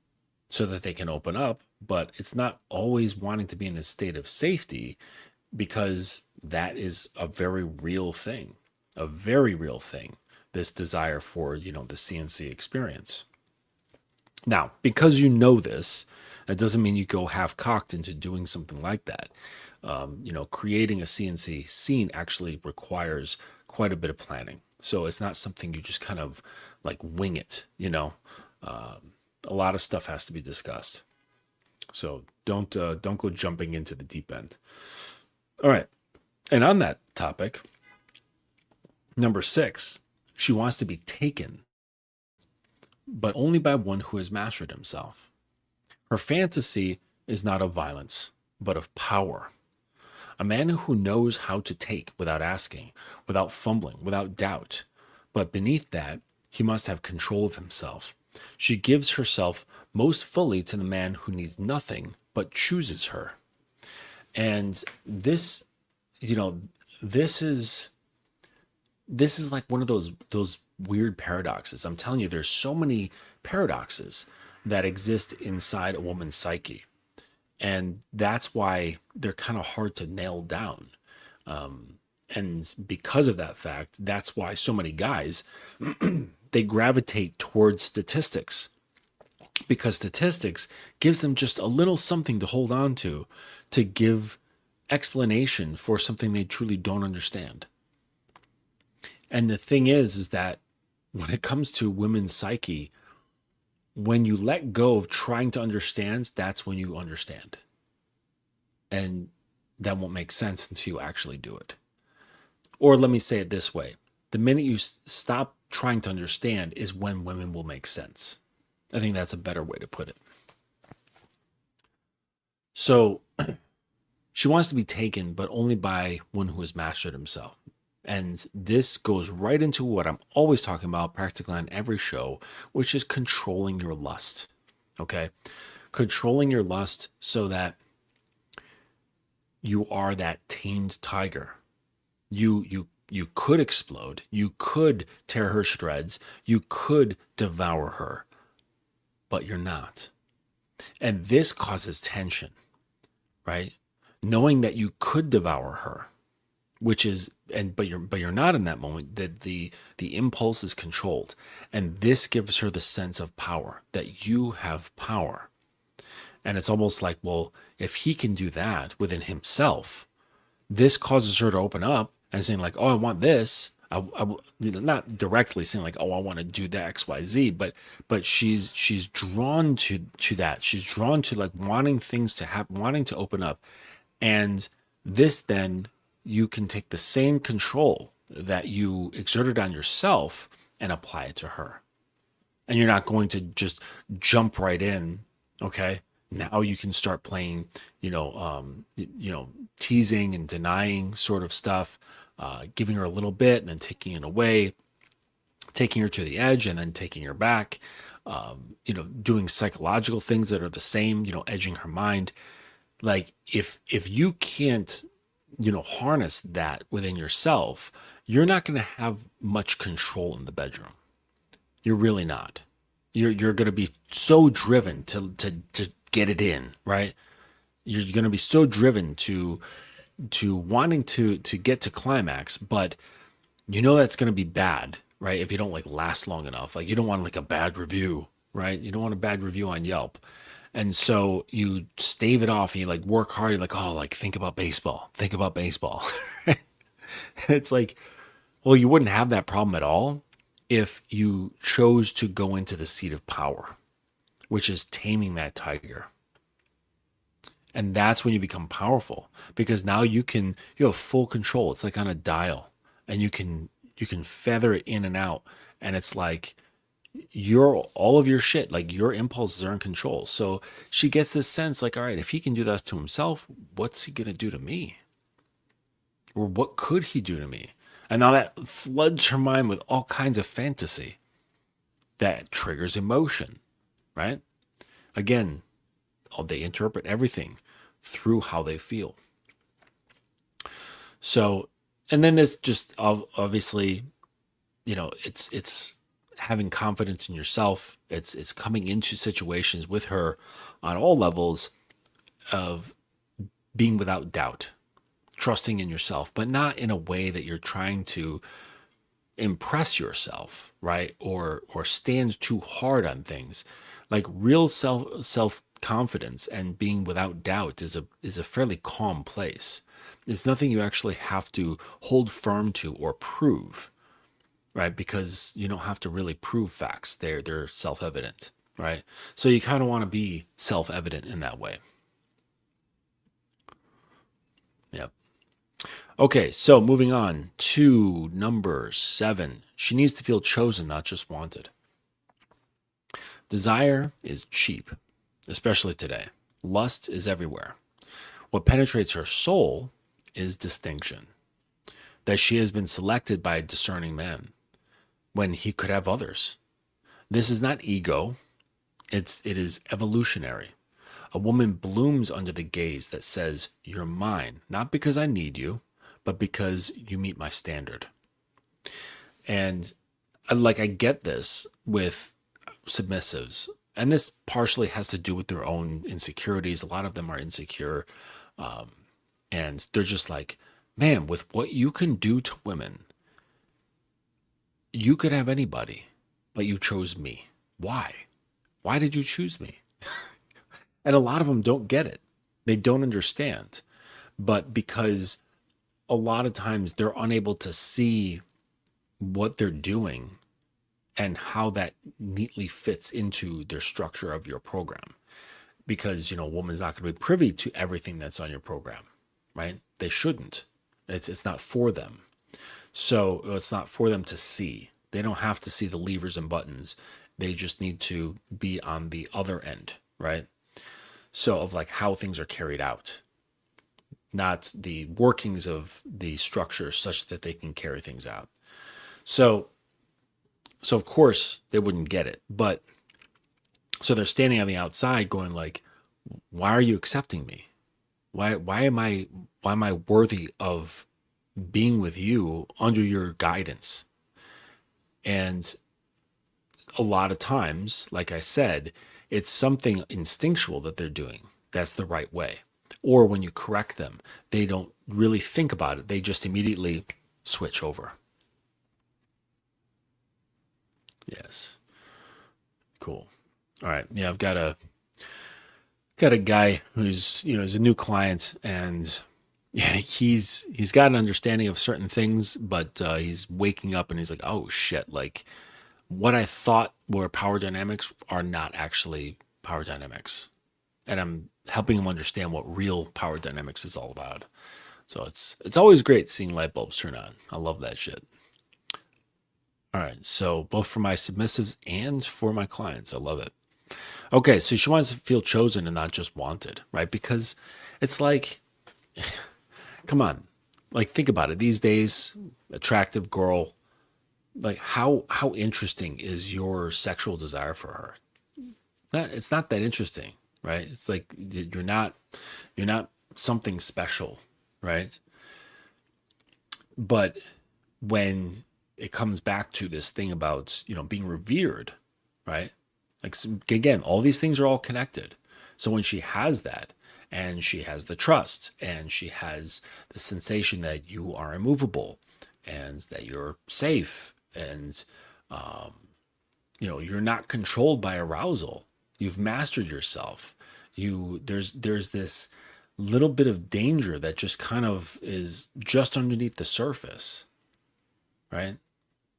B: so that they can open up, but it's not always wanting to be in a state of safety, because that is a very real thing, this desire for, you know, the CNC experience. Now, because you know this, that doesn't mean you go half-cocked into doing something like that. Creating a CNC scene actually requires quite a bit of planning. So it's not something you just kind of like wing it, you know. A lot of stuff has to be discussed. So don't go jumping into the deep end. All right. And on that topic, number 6, she wants to be taken, but only by one who has mastered himself. Her fantasy is not of violence, but of power. A man who knows how to take without asking, without fumbling, without doubt. But beneath that, he must have control of himself. She gives herself most fully to the man who needs nothing but chooses her. And this, this is like one of those weird paradoxes. I'm telling you, there's so many paradoxes that exist inside a woman's psyche. And that's why they're kind of hard to nail down. And because of that fact, that's why so many guys, they gravitate towards statistics, because statistics gives them just a little something to hold on to give explanation for something they truly don't understand. And the thing is that when it comes to women's psyche, when you let go of trying to understand, that's when you understand. And that won't make sense until you actually do it. Or let me say it this way. The minute you stop trying to understand is when women will make sense. I think that's a better way to put it. So she wants to be taken, but only by one who has mastered himself. And this goes right into what I'm always talking about practically on every show, which is controlling your lust. Okay? Controlling your lust so that you are that tamed tiger. You could explode. You could tear her shreds. You could devour her. But you're not. And this causes tension, right? Knowing that you could devour her, which is, but you're not in that moment, that the impulse is controlled. And this gives her the sense of power, that you have power. And it's almost like, well, if he can do that within himself, this causes her to open up and saying like, oh, I want this. I not directly saying like, oh, I want to do the X, Y, Z, but she's drawn to that. She's drawn to like wanting things to happen, wanting to open up. And this, then you can take the same control that you exerted on yourself and apply it to her. and you're not going to just jump right in. Okay. Now you can start playing, teasing and denying sort of stuff, giving her a little bit and then taking it away, taking her to the edge and then taking her back, doing psychological things that are the same, edging her mind. Like if you can't, harness that within yourself, you're not going to have much control in the bedroom. You're really not. You're going to be so driven to get it in, right? You're going to be so driven to wanting to get to climax, but that's going to be bad, right? If you don't like last long enough, like you don't want like a bad review, right? You don't want a bad review on Yelp. And so you stave it off and you like work hard. You're like, oh, like think about baseball. It's like, well, you wouldn't have that problem at all if you chose to go into the seat of power, which is taming that tiger. And that's when you become powerful, because now you have full control. It's like on a dial, and you can feather it in and out. And it's like all of your shit, like your impulses are in control. So she gets this sense like, all right, if he can do that to himself, what's he going to do to me? Or what could he do to me? And now that floods her mind with all kinds of fantasy that triggers emotion, right? Again, they interpret everything through how they feel. So, and then this just obviously, it's having confidence in yourself. It's coming into situations with her on all levels of being without doubt, trusting in yourself, but not in a way that you're trying to impress yourself, right? Or stand too hard on things. Like real self confidence and being without doubt is a fairly calm place. It's nothing you actually have to hold firm to or prove, right? Because you don't have to really prove facts. They're self-evident, right? So you kind of want to be self-evident in that way. Yep. Okay, so moving on to number 7. She needs to feel chosen, not just wanted. Desire is cheap, especially today. Lust is everywhere. What penetrates her soul is distinction, that she has been selected by a discerning man when he could have others. This is not ego, it is evolutionary. A woman blooms under the gaze that says, you're mine, not because I need you, but because you meet my standard. And I get this with submissives, and this partially has to do with their own insecurities. A lot of them are insecure, and they're just like, man, with what you can do to women, you could have anybody, but you chose me. Why did you choose me? And a lot of them don't get it. They don't understand. But because a lot of times they're unable to see what they're doing and how that neatly fits into their structure of your program. Because, a woman's not going to be privy to everything that's on your program, right? They shouldn't. It's not for them. So it's not for them to see. They don't have to see the levers and buttons. They just need to be on the other end, right? So of like how things are carried out, not the workings of the structure such that they can carry things out. So of course they wouldn't get it, but so they're standing on the outside going like, why are you accepting me? Why am I worthy of being with you under your guidance? And a lot of times, like I said, it's something instinctual that they're doing. That's the right way. Or when you correct them, they don't really think about it. They just immediately switch over. Yes. Cool. All right. Yeah, I've got a guy who's, is a new client, and yeah, he's got an understanding of certain things, but he's waking up and he's like, oh shit, like what I thought were power dynamics are not actually power dynamics. And I'm helping him understand what real power dynamics is all about. So it's always great seeing light bulbs turn on. I love that shit. All right. So both for my submissives and for my clients. I love it. Okay. So she wants to feel chosen and not just wanted, right? Because it's like, come on, like think about it. These days, attractive girl, like how interesting is your sexual desire for her? It's not that interesting, right? It's like you're not something special, right? But when it comes back to this thing about, being revered, right? Like again, all these things are all connected. So when she has that, and she has the trust, and she has the sensation that you are immovable and that you're safe, and you're not controlled by arousal. You've mastered yourself. There's this little bit of danger that just kind of is just underneath the surface, right?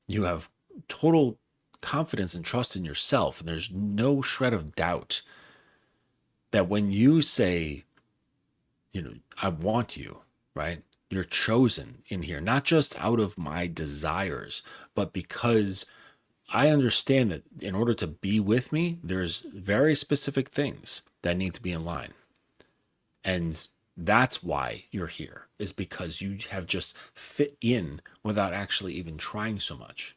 B: You have total confidence and trust in yourself, and there's no shred of doubt that when you say, I want you, right? You're chosen in here, not just out of my desires, but because I understand that in order to be with me, there's very specific things that need to be in line. And that's why you're here, is because you have just fit in without actually even trying so much.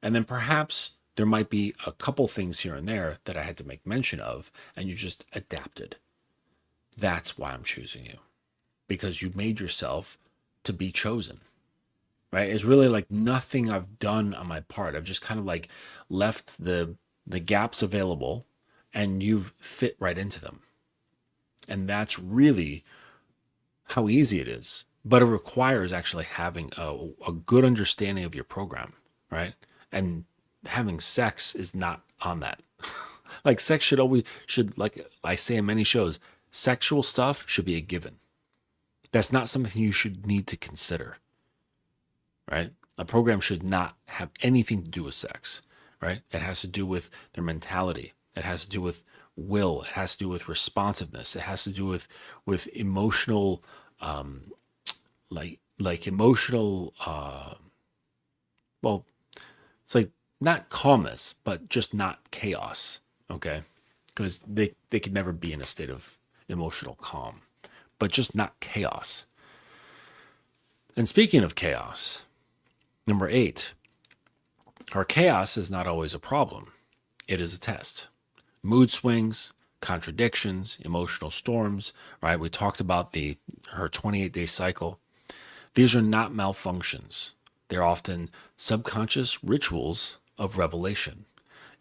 B: And then perhaps there might be a couple things here and there that I had to make mention of, and you just adapted. That's why I'm choosing you, because you made yourself to be chosen, right? It's really like nothing I've done on my part. I've just kind of like left the gaps available, and you've fit right into them. And that's really how easy it is. But it requires actually having a good understanding of your program, right? And having sex is not on that. Like sex should, like I say in many shows, sexual stuff should be a given. That's not something you should need to consider, right? A program should not have anything to do with sex, right? It has to do with their mentality. It has to do with will. It has to do with responsiveness. It has to do with emotional, like emotional. Well, it's like not calmness, but just not chaos. Okay, because they could never be in a state of emotional calm, but just not chaos. And speaking of chaos, number 8, our chaos is not always a problem. It is a test. Mood swings, contradictions, emotional storms, right? We talked about her 28-day cycle. These are not malfunctions. They're often subconscious rituals of revelation.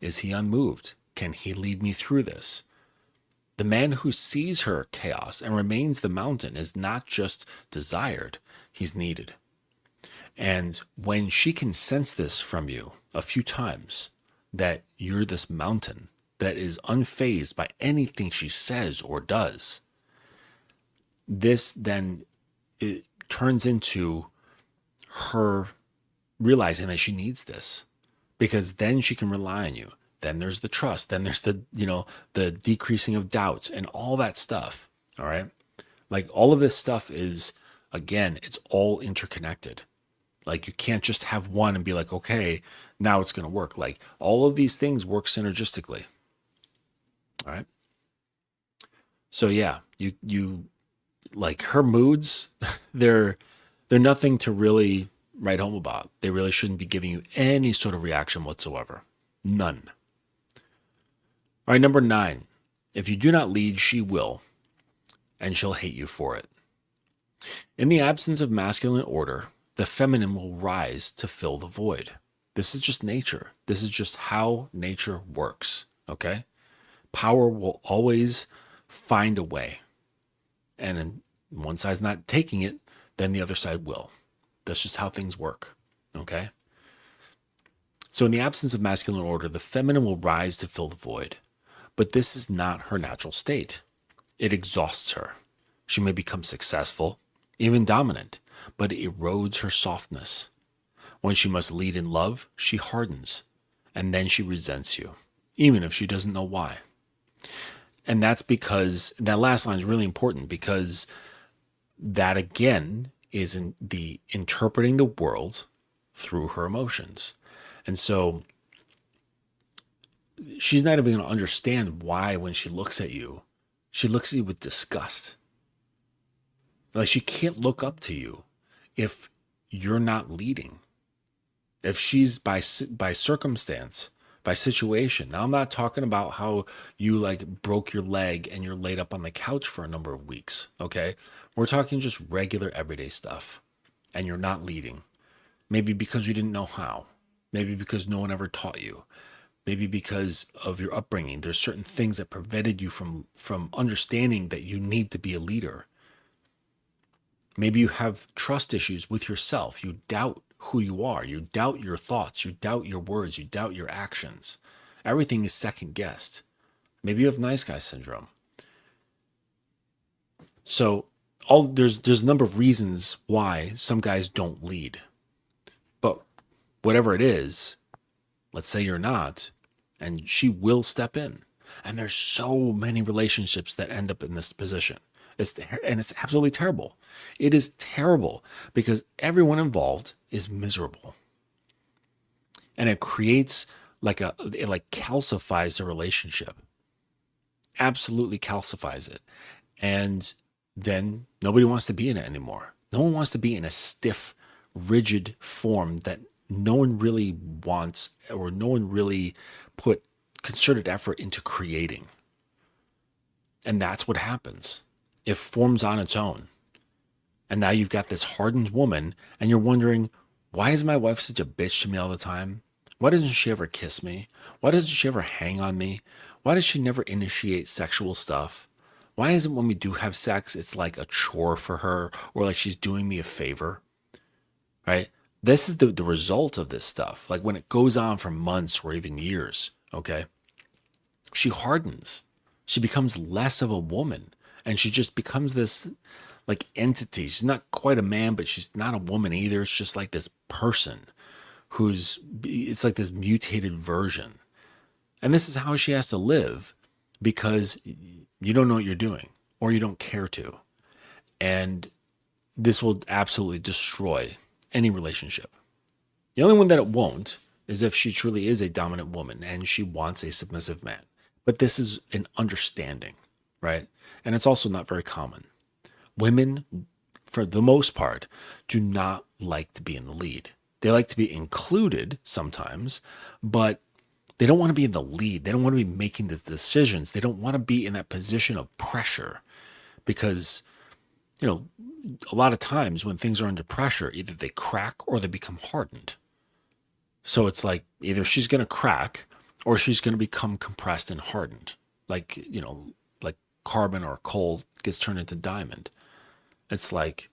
B: Is he unmoved? Can he lead me through this? The man who sees her chaos and remains the mountain is not just desired, he's needed. And when she can sense this from you a few times, that you're this mountain that is unfazed by anything she says or does, this then it turns into her realizing that she needs this, because then she can rely on you. Then there's the trust. Then there's the decreasing of doubts and all that stuff. All right. Like all of this stuff is, again, it's all interconnected. Like you can't just have one and be like, okay, now it's going to work. Like all of these things work synergistically. All right. So yeah, you like her moods, they're nothing to really write home about. They really shouldn't be giving you any sort of reaction whatsoever. None. All right, number 9. If you do not lead, she will, and she'll hate you for it. In the absence of masculine order, the feminine will rise to fill the void. This is just nature. This is just how nature works, okay? Power will always find a way. And one side's not taking it, then the other side will. That's just how things work, okay? So in the absence of masculine order, the feminine will rise to fill the void. But this is not her natural state. It exhausts her. She may become successful, even dominant, but it erodes her softness. When she must lead in love, she hardens, and then she resents you, even if she doesn't know why. And that's because, that last line is really important, because that again is in the interpreting the world through her emotions. And so she's not even going to understand why when she looks at you with disgust. Like, she can't look up to you if you're not leading. If she's by circumstance, by situation. Now, I'm not talking about how you like broke your leg and you're laid up on the couch for a number of weeks. Okay. We're talking just regular everyday stuff, and you're not leading. Maybe because you didn't know how. Maybe because no one ever taught you. Maybe because of your upbringing. There's certain things that prevented you from understanding that you need to be a leader. Maybe you have trust issues with yourself. You doubt who you are. You doubt your thoughts. You doubt your words. You doubt your actions. Everything is second guessed. Maybe you have nice guy syndrome. So there's a number of reasons why some guys don't lead. But whatever it is, let's say you're not, and she will step in. And there's so many relationships that end up in this position. It's absolutely terrible. It is terrible because everyone involved is miserable. And it creates it calcifies the relationship. Absolutely calcifies it. And then nobody wants to be in it anymore. No one wants to be in a stiff, rigid form that no one really wants, or no one really put concerted effort into creating. And that's what happens. It forms on its own. And now you've got this hardened woman, and you're wondering, why is my wife such a bitch to me all the time? Why doesn't she ever kiss me? Why doesn't she ever hang on me? Why does she never initiate sexual stuff? Why is it when we do have sex, it's like a chore for her, or like she's doing me a favor? Right? This is the result of this stuff. Like, when it goes on for months or even years, okay? She hardens. She becomes less of a woman. And she just becomes this like entity. She's not quite a man, but she's not a woman either. It's just like this person it's like this mutated version. And this is how she has to live because you don't know what you're doing, or you don't care to. And this will absolutely destroy any relationship. The only one that it won't is if she truly is a dominant woman and she wants a submissive man. But this is an understanding, right? And it's also not very common. Women, for the most part, do not like to be in the lead. They like to be included sometimes, but they don't want to be in the lead. They don't want to be making the decisions. They don't want to be in that position of pressure because, a lot of times when things are under pressure, either they crack or they become hardened. So it's like either she's going to crack or she's going to become compressed and hardened. Like, like carbon or coal gets turned into diamond. It's like,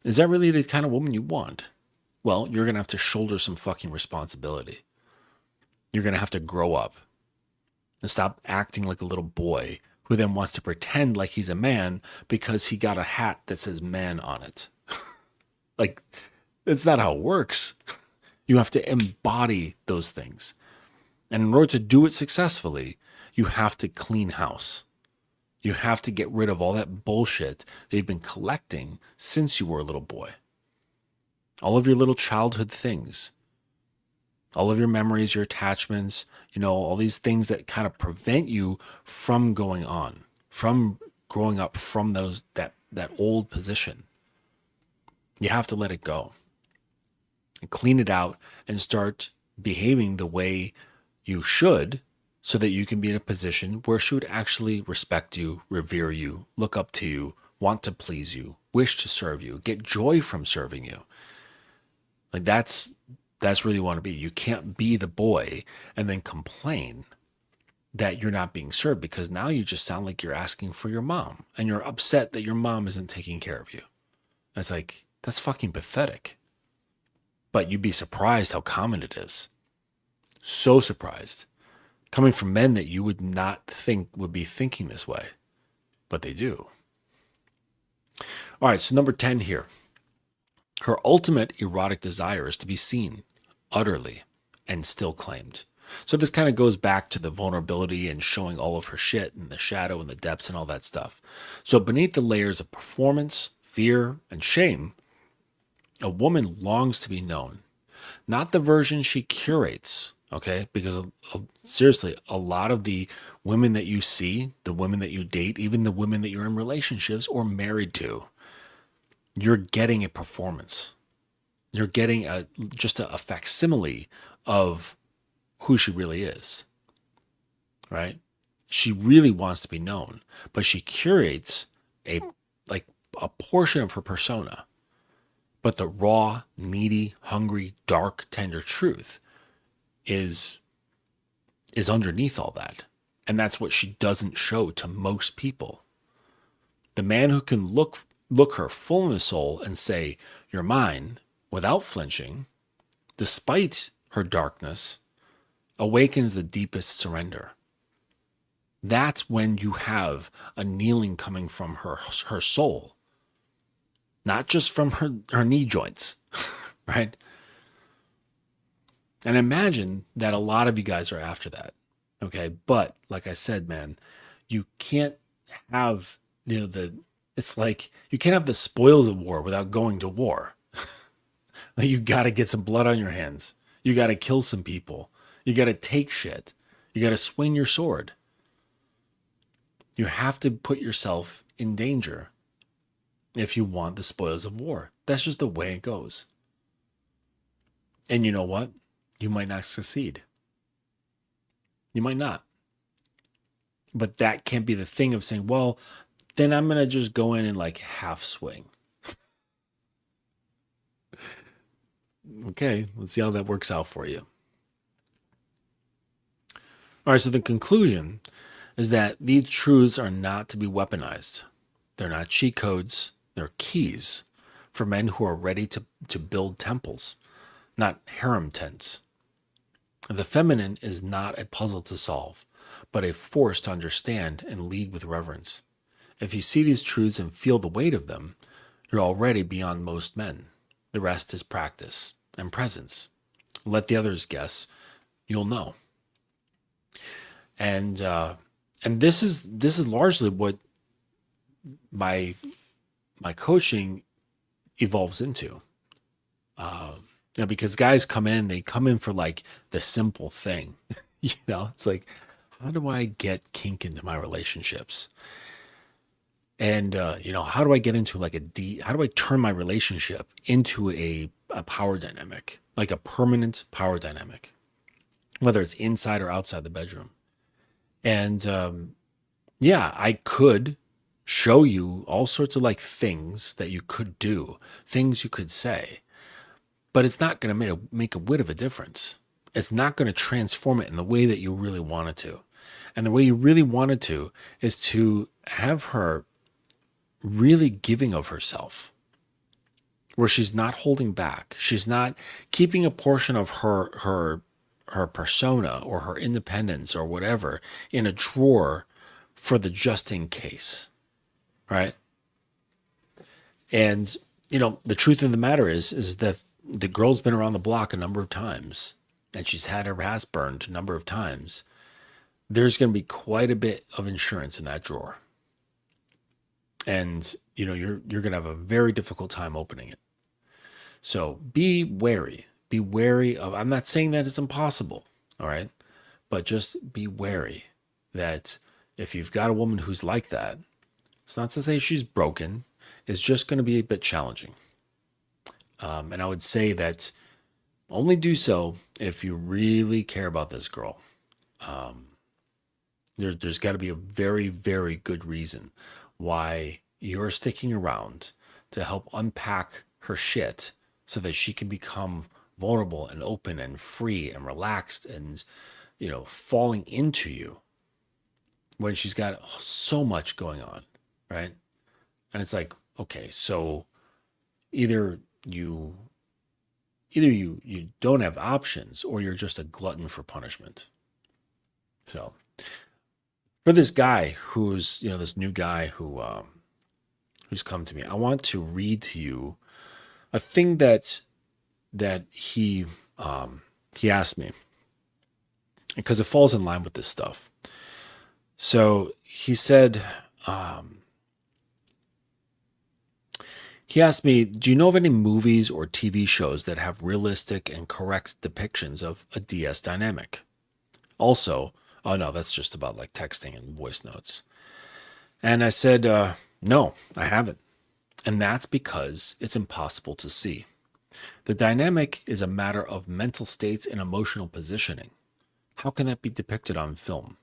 B: is that really the kind of woman you want? Well, you're going to have to shoulder some fucking responsibility. You're going to have to grow up and stop acting like a little boy who then wants to pretend like he's a man because he got a hat that says man on it. Like, that's not how it works. You have to embody those things. And in order to do it successfully, you have to clean house. You have to get rid of all that bullshit that you've been collecting since you were a little boy. All of your little childhood things. All of your memories, your attachments, all these things that kind of prevent you from going on, from growing up from that old position. You have to let it go and clean it out and start behaving the way you should so that you can be in a position where she would actually respect you, revere you, look up to you, want to please you, wish to serve you, get joy from serving you. Like that's really what you want to be. You can't be the boy and then complain that you're not being served because now you just sound like you're asking for your mom and you're upset that your mom isn't taking care of you. It's like, that's fucking pathetic. But you'd be surprised how common it is. So surprised. Coming from men that you would not think would be thinking this way. But they do. All right, so number 10 here. Her ultimate erotic desire is to be seen utterly and still claimed. So this kind of goes back to the vulnerability and showing all of her shit and the shadow and the depths and all that stuff. So beneath the layers of performance, fear, and shame, a woman longs to be known, not the version she curates. Okay. Because seriously, a lot of the women that you see, the women that you date, even the women that you're in relationships or married to, you're getting a performance. You're getting just a facsimile of who she really is, right? She really wants to be known, but she curates a like a portion of her persona. But the raw, needy, hungry, dark, tender truth is underneath all that. And that's what she doesn't show to most people. The man who can look her full in the soul and say, "You're mine," without flinching, despite her darkness, awakens the deepest surrender. That's when you have a kneeling coming from her soul, not just from her knee joints, right? And imagine that a lot of you guys are after that, okay? But like I said, man, you can't have, it's like you can't have the spoils of war without going to war. Like you got to get some blood on your hands. You got to kill some people. You got to take shit. You got to swing your sword. You have to put yourself in danger if you want the spoils of war. That's just the way it goes. And you know what? You might not succeed. You might not. But that can't be the thing of saying, well, then I'm going to just go in and like half swing. Okay, let's see how that works out for you. All right, so the conclusion is that these truths are not to be weaponized. They're not cheat codes, they're keys for men who are ready to build temples, not harem tents. The feminine is not a puzzle to solve, but a force to understand and lead with reverence. If you see these truths and feel the weight of them, you're already beyond most men. The rest is practice and presence. Let the others guess. You'll know. And this is largely what my coaching evolves into. Because guys they come in for like the simple thing. It's like, how do I get kink into my relationships? And how do I get into like how do I turn my relationship into a power dynamic, like a permanent power dynamic, whether it's inside or outside the bedroom? And I could show you all sorts of like things that you could do, things you could say, but it's not going to make a whit of a difference. It's not going to transform it in the way that you really want it to. And the way you really want it to is to have her really giving of herself, where she's not holding back. She's not keeping a portion of her persona or her independence or whatever in a drawer for the just in case, right? And, the truth of the matter is that the girl's been around the block a number of times and she's had her ass burned a number of times. There's going to be quite a bit of insurance in that drawer. And, you're going to have a very difficult time opening it. So be wary. Be wary of, I'm not saying that it's impossible, all right? But just be wary that if you've got a woman who's like that, it's not to say she's broken. It's just going to be a bit challenging. And I would say that only do so if you really care about this girl. There's got to be a very, very good reason why you're sticking around to help unpack her shit so that she can become vulnerable and open and free and relaxed and, falling into you when she's got so much going on, right? And it's like, okay, so either you don't have options or you're just a glutton for punishment. So for this guy who's, this new guy who's come to me, I want to read to you a thing that he asked me, because it falls in line with this stuff. So he said, He asked me, do you know of any movies or TV shows that have realistic and correct depictions of a DS dynamic? Also, oh no, that's just about like texting and voice notes. And I said, no, I haven't. And that's because it's impossible to see. The dynamic is a matter of mental states and emotional positioning. How can that be depicted on film?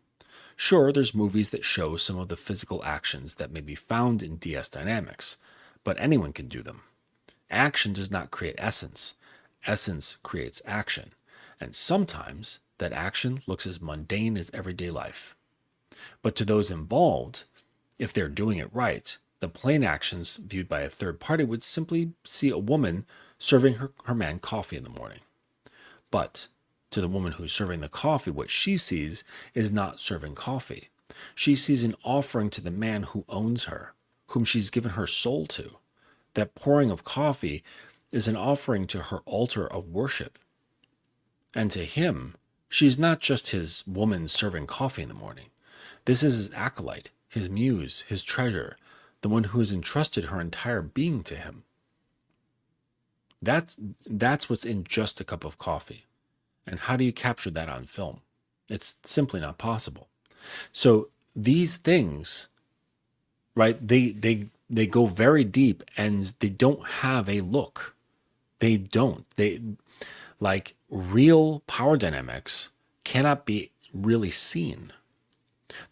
B: Sure, there's movies that show some of the physical actions that may be found in DS dynamics, but anyone can do them. Action does not create essence. Essence creates action. And sometimes that action looks as mundane as everyday life. But to those involved, if they're doing it right, the plain actions viewed by a third party would simply see a woman serving her man coffee in the morning. But to the woman who's serving the coffee, what she sees is not serving coffee. She sees an offering to the man who owns her, whom she's given her soul to. That pouring of coffee is an offering to her altar of worship. And to him, she's not just his woman serving coffee in the morning. This is his acolyte, his muse, his treasure, the one who has entrusted her entire being to him. That's what's in just a cup of coffee. And how do you capture that on film? It's simply not possible. So these things, right, they go very deep and they don't have a look. They don't. They, like, real power dynamics cannot be really seen.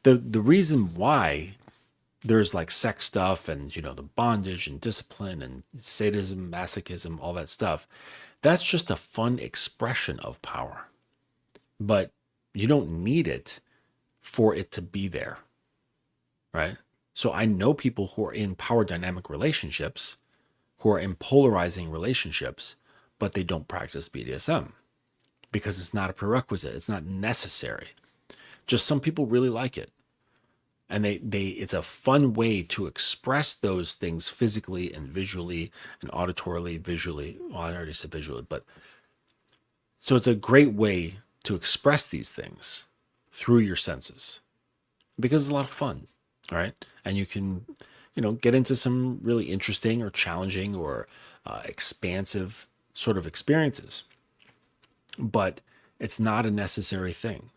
B: The reason why there's like sex stuff and, you know, the bondage and discipline and sadism, masochism, all that stuff, that's just a fun expression of power. But you don't need it for it to be there, right? So I know people who are in power dynamic relationships, who are in polarizing relationships, but they don't practice BDSM because it's not a prerequisite. It's not necessary. Just some people really like it. And it's a fun way to express those things physically and visually and auditorily, visually. Well, I already said visually, but so it's a great way to express these things through your senses because it's a lot of fun, all right? And you can, you know, get into some really interesting or challenging or expansive sort of experiences. But it's not a necessary thing.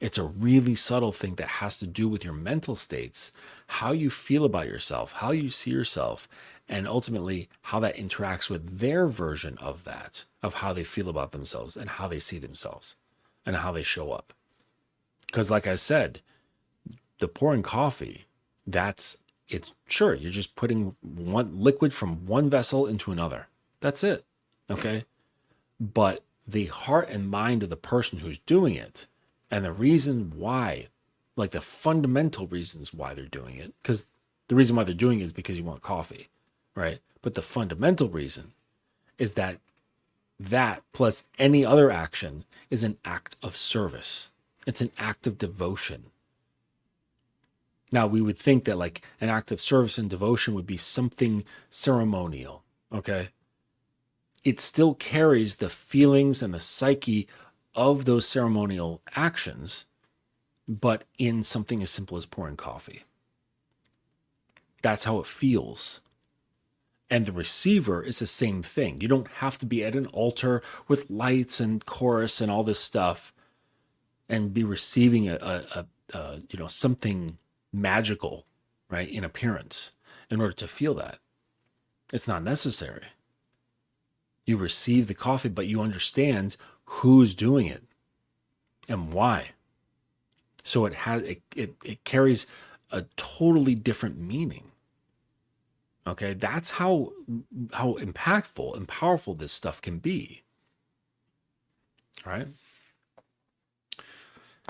B: It's a really subtle thing that has to do with your mental states, how you feel about yourself, how you see yourself, and ultimately how that interacts with their version of that, of how they feel about themselves and how they see themselves and how they show up. Because like I said, the pouring coffee, it's sure, you're just putting one liquid from one vessel into another. That's it. Okay. But the heart and mind of the person who's doing it, and the reason why, like the fundamental reasons why they're doing it, because the reason why they're doing it is because you want coffee, right? But the fundamental reason is that plus any other action is an act of service. It's an act of devotion. Now, we would think that like an act of service and devotion would be something ceremonial, okay? It still carries the feelings and the psyche of those ceremonial actions, but in something as simple as pouring coffee. That's how it feels. And the receiver is the same thing. You don't have to be at an altar with lights and chorus and all this stuff and be receiving a something magical, right, in appearance in order to feel that. It's not necessary. You receive the coffee, but you understand who's doing it and why. So it carries a totally different meaning. Okay, that's how impactful and powerful this stuff can be. All right.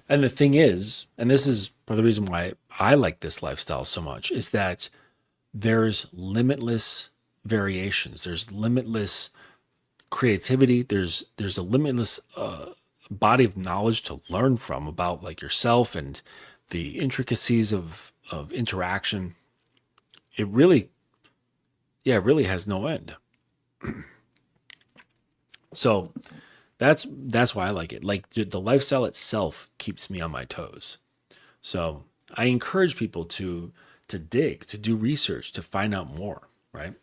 B: And the thing is, and this is part of the reason why I like this lifestyle so much, is that there's limitless variations. There's limitless creativity. There's a limitless body of knowledge to learn from about like yourself and the intricacies of interaction. It really has no end. So that's why I like it. Like the lifestyle itself keeps me on my toes. So I encourage people to dig, to do research, to find out more, right?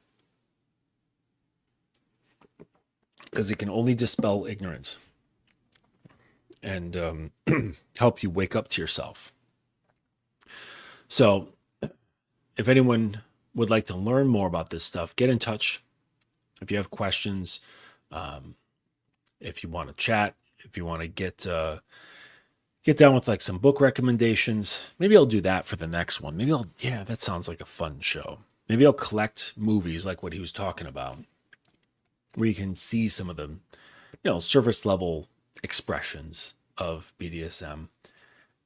B: because it can only dispel ignorance and help you wake up to yourself. So if anyone would like to learn more about this stuff, get in touch. If you have questions, if you want to chat, if you want to get down with like some book recommendations, maybe I'll do that for the next one. Yeah, that sounds like a fun show. Maybe I'll collect movies like what he was talking about, where you can see some of the, surface level expressions of BDSM.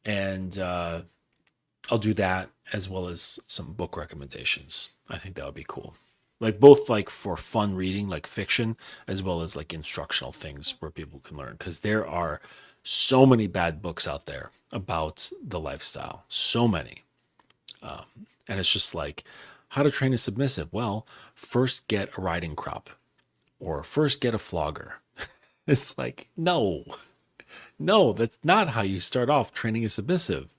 B: And I'll do that as well as some book recommendations. I think that would be cool. Like both like for fun reading, like fiction, as well as like instructional things where people can learn. Because there are so many bad books out there about the lifestyle. So many. And it's just like, how to train a submissive? Well, first get a riding crop or first get a flogger. It's like, no, that's not how you start off training a submissive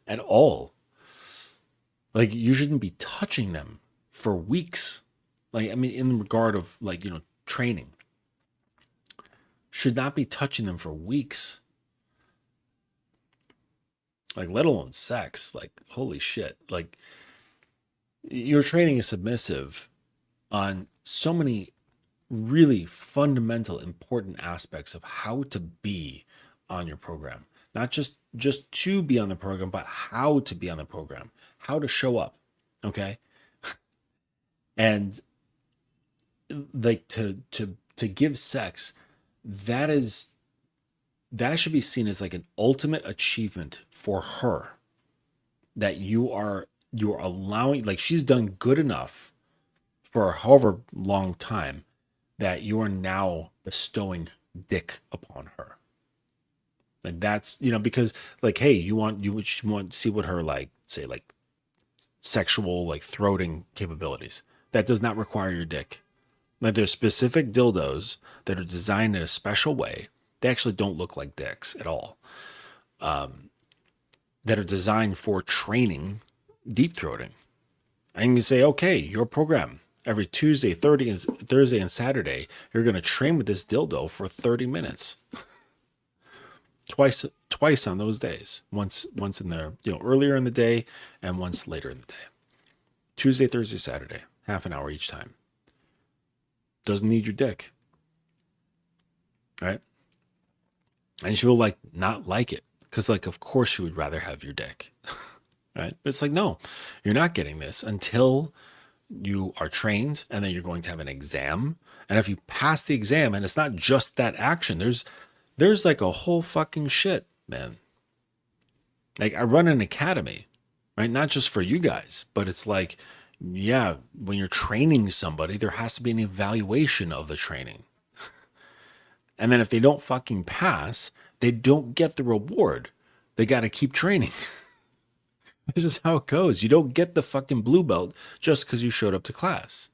B: at all. Like you shouldn't be touching them for weeks. Like, I mean, in regard of like, training, should not be touching them for weeks. Like, let alone sex. Like, holy shit. Like, you're training a submissive on so many really fundamental, important aspects of how to be on your program. Not just to be on the program, but how to be on the program, how to show up. Okay. And like to give sex, that should be seen as like an ultimate achievement for her, that you're allowing, like she's done good enough for however long time that you are now bestowing dick upon her. Like that's, because like, hey, you want to see what her like, say like sexual, like throating capabilities. That does not require your dick. Like there's specific dildos that are designed in a special way. They actually don't look like dicks at all. That are designed for training deep throating. And you can say, okay, your program every Tuesday, Thursday, and Saturday, you're going to train with this dildo for 30 minutes. Twice on those days. Once in the, earlier in the day and once later in the day. Tuesday, Thursday, Saturday, half an hour each time. Doesn't need your dick. Right? And she will like not like it. Because like, of course she would rather have your dick. Right? But it's like, no, you're not getting this until you are trained, and then you're going to have an exam. And if you pass the exam, and it's not just that action, there's like a whole fucking shit, man. Like I run an academy, right? Not just for you guys, but it's like, yeah, when you're training somebody, there has to be an evaluation of the training. And then if they don't fucking pass, they don't get the reward. They got to keep training. This is how it goes. You don't get the fucking blue belt just because you showed up to class.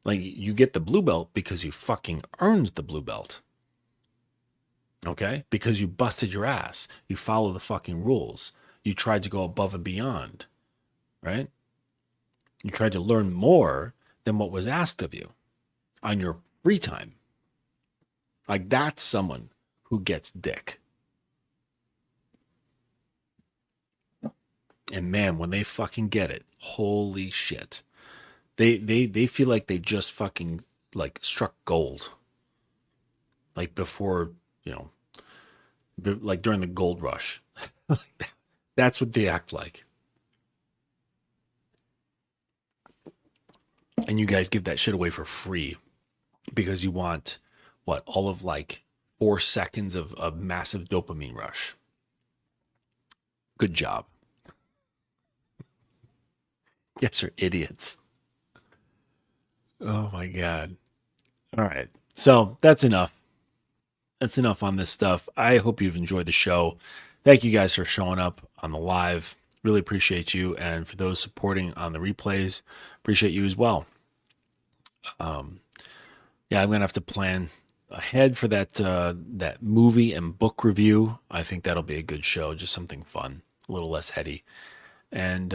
B: Like you get the blue belt because you fucking earned the blue belt. Okay? Because you busted your ass. You follow the fucking rules. You tried to go above and beyond. Right? You tried to learn more than what was asked of you on your free time. Like that's someone who gets dick. And man, when they fucking get it, holy shit. They feel like they just fucking like struck gold. Like before, like during the gold rush. That's what they act like. And you guys give that shit away for free because you want what, all of like 4 seconds of a massive dopamine rush. Good job. You guys are idiots. Oh my God. All right. So that's enough. That's enough on this stuff. I hope you've enjoyed the show. Thank you guys for showing up on the live. Really appreciate you. And for those supporting on the replays, appreciate you as well. Yeah, I'm going to have to plan ahead for that movie and book review. I think that'll be a good show. Just something fun, a little less heady. And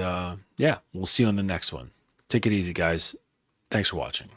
B: yeah, we'll see you on the next one. Take it easy, guys. Thanks for watching.